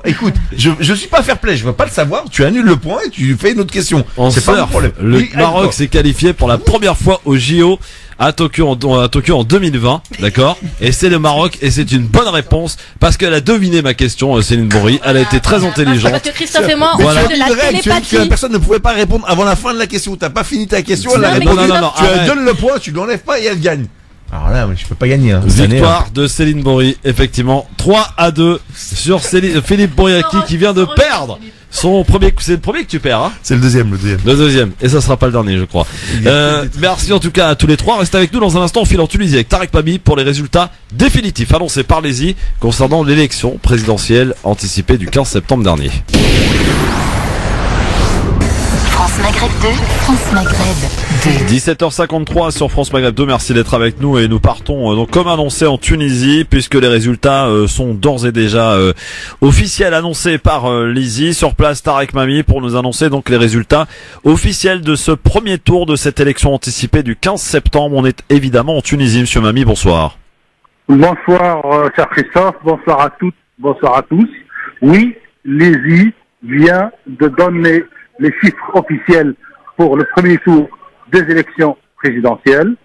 Écoute, je suis pas fair play, je veux pas le savoir. Tu annules le point et tu fais une autre question.
C'est pas mon problème. Le Maroc s'est qualifié pour la première fois au JO à Tokyo en 2020, d'accord? Et c'est le Maroc et c'est une bonne réponse parce qu'elle a deviné ma question, Céline Bourri. Elle a été très intelligente.
Parce que Christophe et moi, on
Voilà.
fait de la télépathie.
La personne ne pouvait pas répondre avant la fin de la question. T'as pas fini ta question, elle a
Non,
répondu.
non,
Tu elle donne le point, tu l'enlèves pas et elle gagne. Alors là, je peux pas gagner. Hein.
Victoire de Céline Bourri, effectivement. 3-2 sur Philippe Bouriaki qui vient de perdre son premier coup. C'est le premier que tu perds, hein?
C'est le deuxième.
Le deuxième. Et ça sera pas le dernier, je crois. Merci en tout cas à tous les trois. Restez avec nous dans un instant. On file en Tunisie avec Tarek Mami pour les résultats définitifs annoncés par l'ESI concernant l'élection présidentielle anticipée du 15 septembre dernier.
France Maghreb 2, France Maghreb 2.
17h53 sur France Maghreb 2, merci d'être avec nous et nous partons donc comme annoncé en Tunisie puisque les résultats sont d'ores et déjà officiels annoncés par l'ISI. Sur place Tarek Mami pour nous annoncer donc les résultats officiels de ce premier tour de cette élection anticipée du 15 septembre. On est évidemment en Tunisie. Monsieur Mami, bonsoir.
Bonsoir cher Christophe, bonsoir à toutes, bonsoir à tous. Oui, l'ISI vient de donner les chiffres officiels pour le premier tour des élections présidentielles.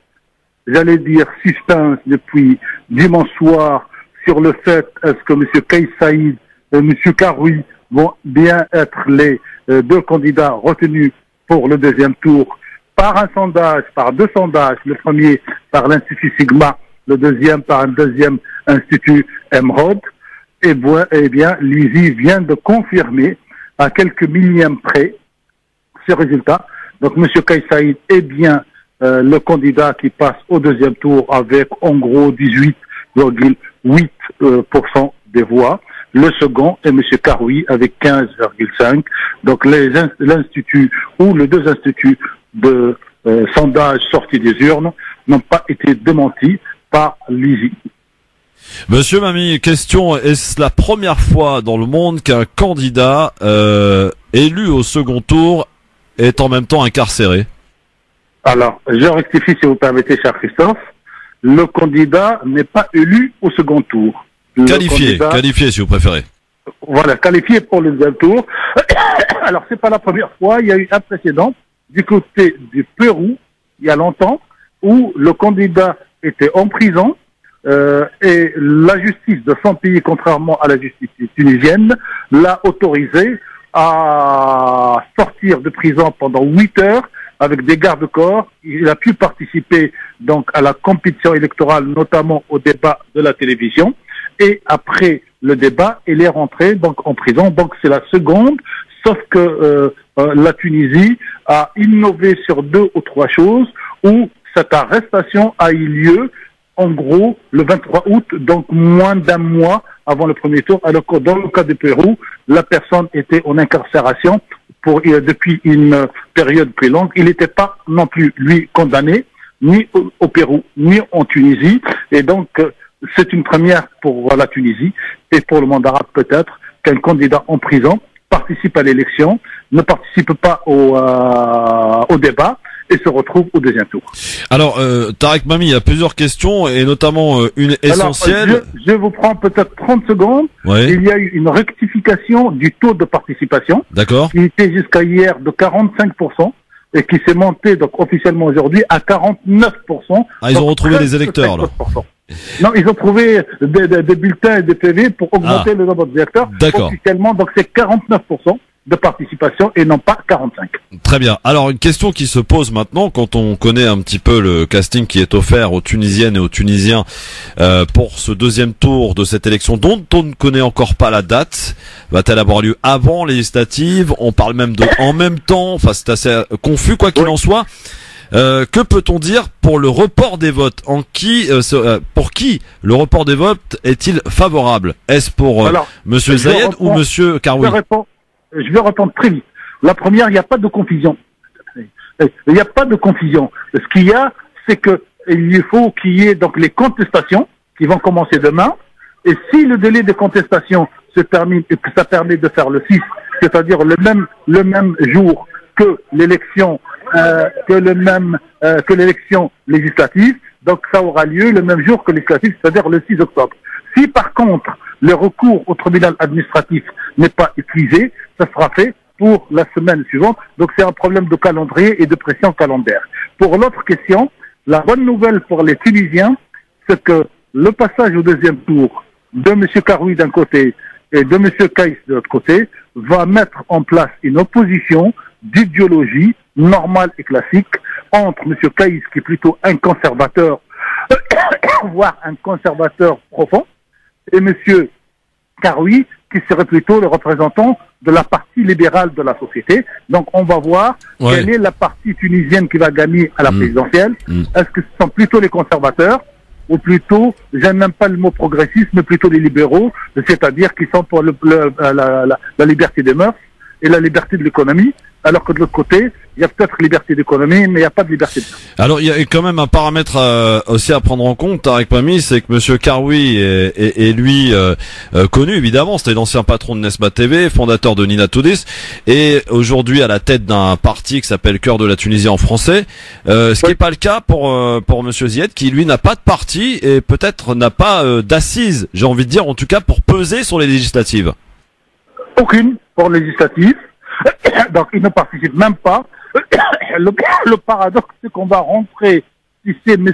J'allais dire suspense depuis dimanche soir sur le fait est-ce que M. Kais Saïd et M. Karoui vont bien être les deux candidats retenus pour le deuxième tour par un sondage, par deux sondages, le premier par l'Institut Sigma, le deuxième par un deuxième institut Emerald. Eh bien, l'ISI vient de confirmer à quelques millièmes près ce résultat. Donc, M. Kais Saïd est bien le candidat qui passe au deuxième tour avec en gros 18,8% des voix. Le second est M. Karoui avec 15,5%. Donc, l'institut ou les deux instituts de sondage sortis des urnes n'ont pas été démentis par l'ISI.
Monsieur Mami, question, est-ce la première fois dans le monde qu'un candidat élu au second tour est en même temps incarcéré?
Alors, je rectifie si vous permettez, cher Christophe. Le candidat n'est pas élu au second tour. Qualifié si vous préférez. Voilà, qualifié pour le deuxième tour. Alors, c'est pas la première fois. Il y a eu un précédent du côté du Pérou, il y a longtemps, où le candidat était en prison et la justice de son pays, contrairement à la justice tunisienne, l'a autorisé à sortir de prison pendant 8 heures avec des gardes-corps. Il a pu participer donc à la compétition électorale, notamment au débat de la télévision. Et après le débat, il est rentré donc en prison. Donc c'est la seconde, sauf que la Tunisie a innové sur 2 ou 3 choses où cette arrestation a eu lieu en gros le 23 août, donc moins d'un mois avant le premier tour, alors que dans le cas du Pérou, la personne était en incarcération depuis une période plus longue. Il n'était pas non plus, lui, condamné, ni au Pérou, ni en Tunisie. Et donc, c'est une première pour la Tunisie et pour le monde arabe peut-être, qu'un candidat en prison participe à l'élection, ne participe pas au débat, et se retrouve au deuxième tour.
Alors, Tarek Mami, il y a plusieurs questions, et notamment une essentielle.
Alors, je vous prends peut-être 30 secondes.
Oui.
Il y a eu une rectification du taux de participation.
D'accord.
Qui était jusqu'à hier de 45%, et qui s'est monté donc officiellement aujourd'hui à 49%.
Ah, ils ont retrouvé les électeurs, là.
Non, ils ont trouvé des bulletins et des PV pour augmenter le nombre d'électeurs.
D'accord.
Officiellement, donc c'est 49% de participation et non pas 45.
Très bien. Alors, une question qui se pose maintenant, quand on connaît un petit peu le casting qui est offert aux Tunisiennes et aux Tunisiens pour ce deuxième tour de cette élection, dont on ne connaît encore pas la date. Va-t-elle avoir lieu avant les législatives? On parle même de en même temps. Enfin, c'est assez confus, quoi qu'il en soit. Que peut-on dire pour le report des votes? Pour qui le report des votes est-il favorable? Est-ce pour Monsieur Zayed ou Monsieur Karoui?
Je vais répondre très vite. La première, il n'y a pas de confusion. Il n'y a pas de confusion. Ce qu'il y a, c'est que il faut qu'il y ait donc les contestations qui vont commencer demain. Et si le délai de contestation se termine et que ça permet de faire le 6, c'est-à-dire le même jour que l'élection, que l'élection législative, donc ça aura lieu le même jour que législative, c'est-à-dire le 6 octobre. Si par contre le recours au tribunal administratif n'est pas épuisé, ça sera fait pour la semaine suivante. Donc c'est un problème de calendrier et de pression calendaire. Pour l'autre question, la bonne nouvelle pour les Tunisiens, c'est que le passage au deuxième tour de M. Karoui d'un côté et de M. Kaïs de l'autre côté va mettre en place une opposition d'idéologie normale et classique entre M. Kaïs, qui est plutôt un conservateur, voire un conservateur profond, et M. Karoui, qui serait plutôt le représentant de la partie libérale de la société. Donc on va voir quelle est la partie tunisienne qui va gagner à la présidentielle. Est-ce que ce sont plutôt les conservateurs ou plutôt, j'aime même pas le mot progressiste, mais plutôt les libéraux, c'est-à-dire qui sont pour la liberté des mœurs et la liberté de l'économie, alors que de l'autre côté, il y a peut-être liberté d'économie, mais il n'y a pas de liberté de mœurs.
Alors il y a quand même un paramètre aussi à prendre en compte, Tarek Mami, c'est que Monsieur Karoui est lui connu évidemment, c'était l'ancien patron de Nesma TV, fondateur de Nina Toudis, et aujourd'hui à la tête d'un parti qui s'appelle Cœur de la Tunisie en français, ce qui n'est pas le cas pour Monsieur Ziyed, qui lui n'a pas de parti et peut-être n'a pas d'assises, j'ai envie de dire, en tout cas pour peser sur les législatives.
Aucune pour les législatives, donc il ne participe même pas. Le paradoxe, c'est qu'on va rentrer, si c'est M.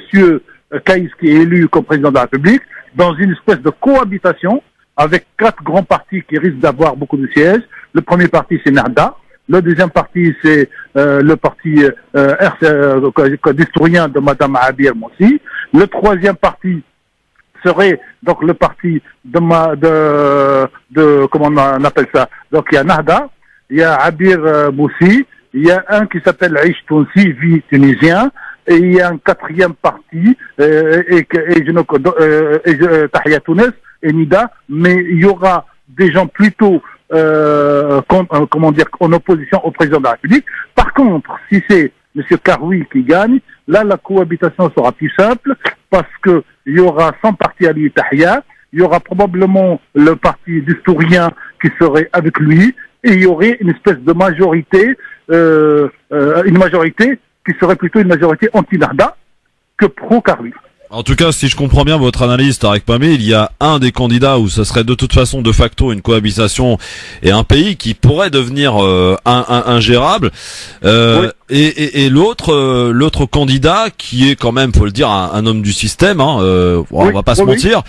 Kaïs qui est élu comme président de la République, dans une espèce de cohabitation avec 4 grands partis qui risquent d'avoir beaucoup de sièges. Le premier parti, c'est Nahda. Le deuxième parti, c'est le parti d'historien de Mme Abir Moussi. Le troisième parti serait donc le parti de comment on appelle ça. Donc il y a Nahda, il y a Abir Moussi, il y a un qui s'appelle Aïch Tounsi, vie tunisien, et il y a un 4e parti, Tahia Tounes et Nida, mais il y aura des gens plutôt, comment dire, en opposition au président de la République. Par contre, si c'est M. Karoui qui gagne, là la cohabitation sera plus simple, parce que il y aura son parti à lui, Tahia, il y aura probablement le parti d'historien qui serait avec lui, et il y aurait une espèce de majorité, une majorité qui serait plutôt une majorité anti-Nahda que pro-Karoui.
En tout cas, si je comprends bien votre analyse, Tarek Mami, il y a un des candidats où ce serait de toute façon de facto une cohabitation et un pays qui pourrait devenir ingérable, oui. Et l'autre candidat qui est quand même, faut le dire, un homme du système, hein, on va pas se mentir,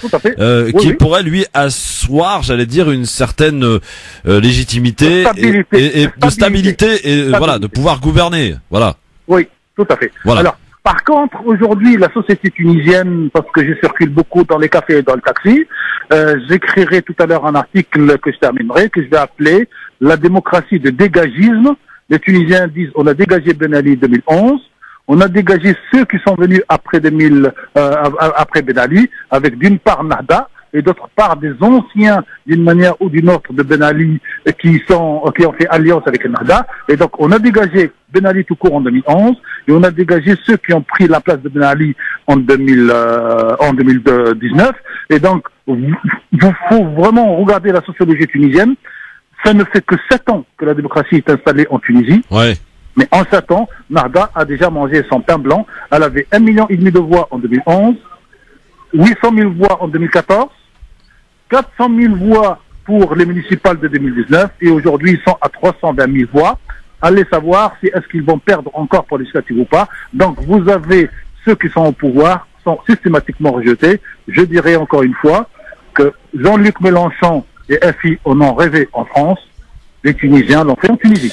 qui pourrait lui asseoir, j'allais dire, une certaine légitimité et de stabilité et voilà, de pouvoir gouverner, voilà.
Oui, tout à fait. Voilà. Alors, par contre, aujourd'hui, la société tunisienne, parce que je circule beaucoup dans les cafés et dans le taxi, j'écrirai tout à l'heure un article que je terminerai, que je vais appeler la démocratie de dégagisme. Les Tunisiens disent on a dégagé Ben Ali 2011, on a dégagé ceux qui sont venus après après Ben Ali, avec d'une part Nahda et d'autre part des anciens d'une manière ou d'une autre de Ben Ali qui ont fait alliance avec Nahda. Et donc on a dégagé Ben Ali tout court en 2011 et on a dégagé ceux qui ont pris la place de Ben Ali en 2019. Et donc il faut vraiment regarder la sociologie tunisienne. Ça ne fait que 7 ans que la démocratie est installée en Tunisie.
Ouais.
Mais en 7 ans, Nahda a déjà mangé son pain blanc. Elle avait 1,5 million de voix en 2011, 800 000 voix en 2014, 400 000 voix pour les municipales de 2019 et aujourd'hui ils sont à 320 000 voix. Allez savoir si est-ce qu'ils vont perdre encore pour les législatives ou pas. Donc vous avez ceux qui sont au pouvoir, sont systématiquement rejetés. Je dirais encore une fois que Jean-Luc Mélenchon et FI en ont rêvé en France. les Tunisiens l'ont fait en Tunisie.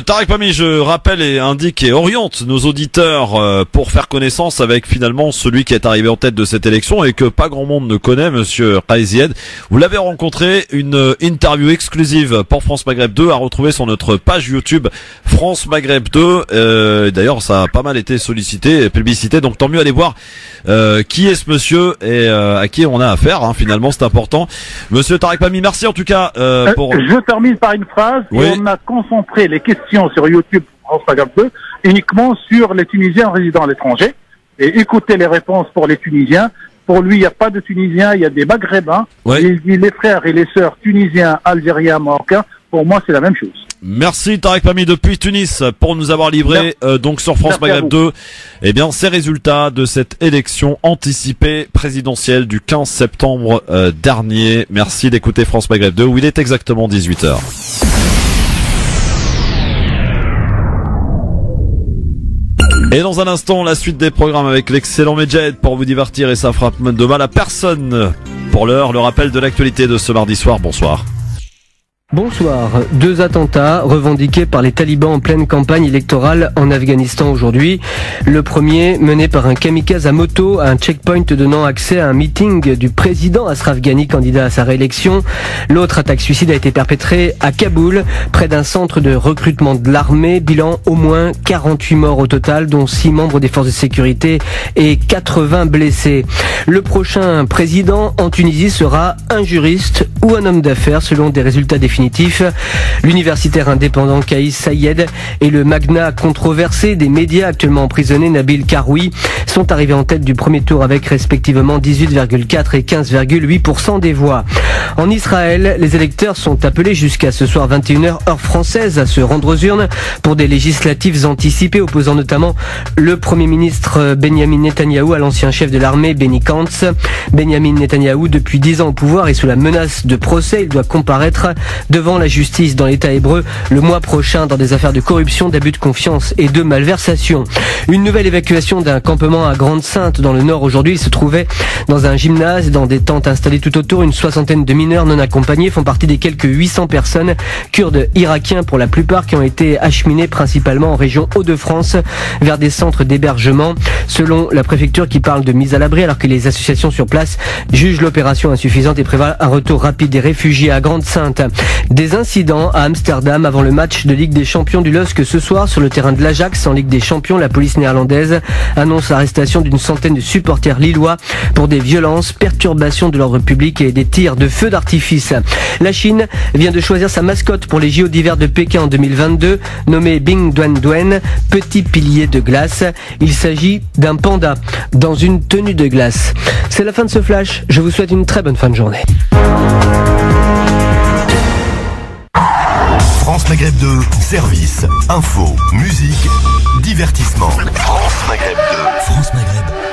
Tarek Pami, je rappelle et indique et oriente nos auditeurs pour faire connaissance avec finalement celui qui est arrivé en tête de cette élection et que pas grand monde ne connaît, monsieur Kais Zied. Vous l'avez rencontré, une interview exclusive pour France Maghreb 2 à retrouver sur notre page YouTube France Maghreb 2. D'ailleurs, ça a pas mal été sollicité et publicité, donc tant mieux aller voir qui est ce monsieur et à qui on a affaire. Hein, finalement, c'est important. Monsieur Tarek Pami, merci en tout cas pour...
Je termine par une phrase.
Oui.
Et on a concentré les questions sur YouTube France Maghreb 2 uniquement sur les Tunisiens résidant à l'étranger. Et écoutez les réponses pour les Tunisiens. Pour lui, il n'y a pas de Tunisiens, il y a des Maghrébins.
Oui.
Il dit les frères et les sœurs tunisiens, algériens, marocains. Pour moi, c'est la même chose.
Merci Tarek Pami depuis Tunis pour nous avoir livré donc sur France Maghreb 2 ces résultats de cette élection anticipée présidentielle du 15 septembre dernier. Merci d'écouter France Maghreb 2 où il est exactement 18h. Et dans un instant, la suite des programmes avec l'excellent Medjed pour vous divertir et ça frappe de mal à personne. Pour l'heure, le rappel de l'actualité de ce mardi soir. Bonsoir.
Bonsoir. 2 attentats revendiqués par les talibans en pleine campagne électorale en Afghanistan aujourd'hui. Le premier mené par un kamikaze à moto à un checkpoint donnant accès à un meeting du président Ashraf Ghani, candidat à sa réélection. L'autre attaque suicide a été perpétrée à Kaboul, près d'un centre de recrutement de l'armée. Bilan au moins 48 morts au total, dont 6 membres des forces de sécurité et 80 blessés. Le prochain président en Tunisie sera un juriste ou un homme d'affaires selon des résultats définitifs. L'universitaire indépendant Kais Sayed et le magnat controversé des médias actuellement emprisonné Nabil Karoui sont arrivés en tête du premier tour avec respectivement 18,4 et 15,8% des voix. En Israël, les électeurs sont appelés jusqu'à ce soir 21h heure française à se rendre aux urnes pour des législatives anticipées opposant notamment le Premier ministre Benjamin Netanyahou à l'ancien chef de l'armée Benny Gantz. Benjamin Netanyahou, depuis 10 ans au pouvoir et sous la menace de procès, il doit comparaître devant la justice dans l'État hébreu le mois prochain dans des affaires de corruption, d'abus de confiance et de malversation. Une nouvelle évacuation d'un campement à Grande-Synthe dans le Nord aujourd'hui. Il se trouvait dans un gymnase, dans des tentes installées tout autour. Une soixantaine de mineurs non accompagnés font partie des quelques 800 personnes kurdes irakiens pour la plupart qui ont été acheminés principalement en région Hauts-de-France vers des centres d'hébergement. Selon la préfecture qui parle de mise à l'abri alors que les associations sur place jugent l'opération insuffisante et prévoient un retour rapide des réfugiés à Grande-Synthe. Des incidents à Amsterdam avant le match de Ligue des Champions du LOSC ce soir sur le terrain de l'Ajax en Ligue des Champions. La police néerlandaise annonce l'arrestation d'une centaine de supporters lillois pour des violences, perturbations de l'ordre public et des tirs de feux d'artifice. La Chine vient de choisir sa mascotte pour les JO d'hiver de Pékin en 2022, nommé Bing Duan Duan, petit pilier de glace. Il s'agit d'un panda dans une tenue de glace. C'est la fin de ce flash. Je vous souhaite une très bonne fin de journée.
France Maghreb 2, service, info, musique, divertissement. France Maghreb 2. France Maghreb.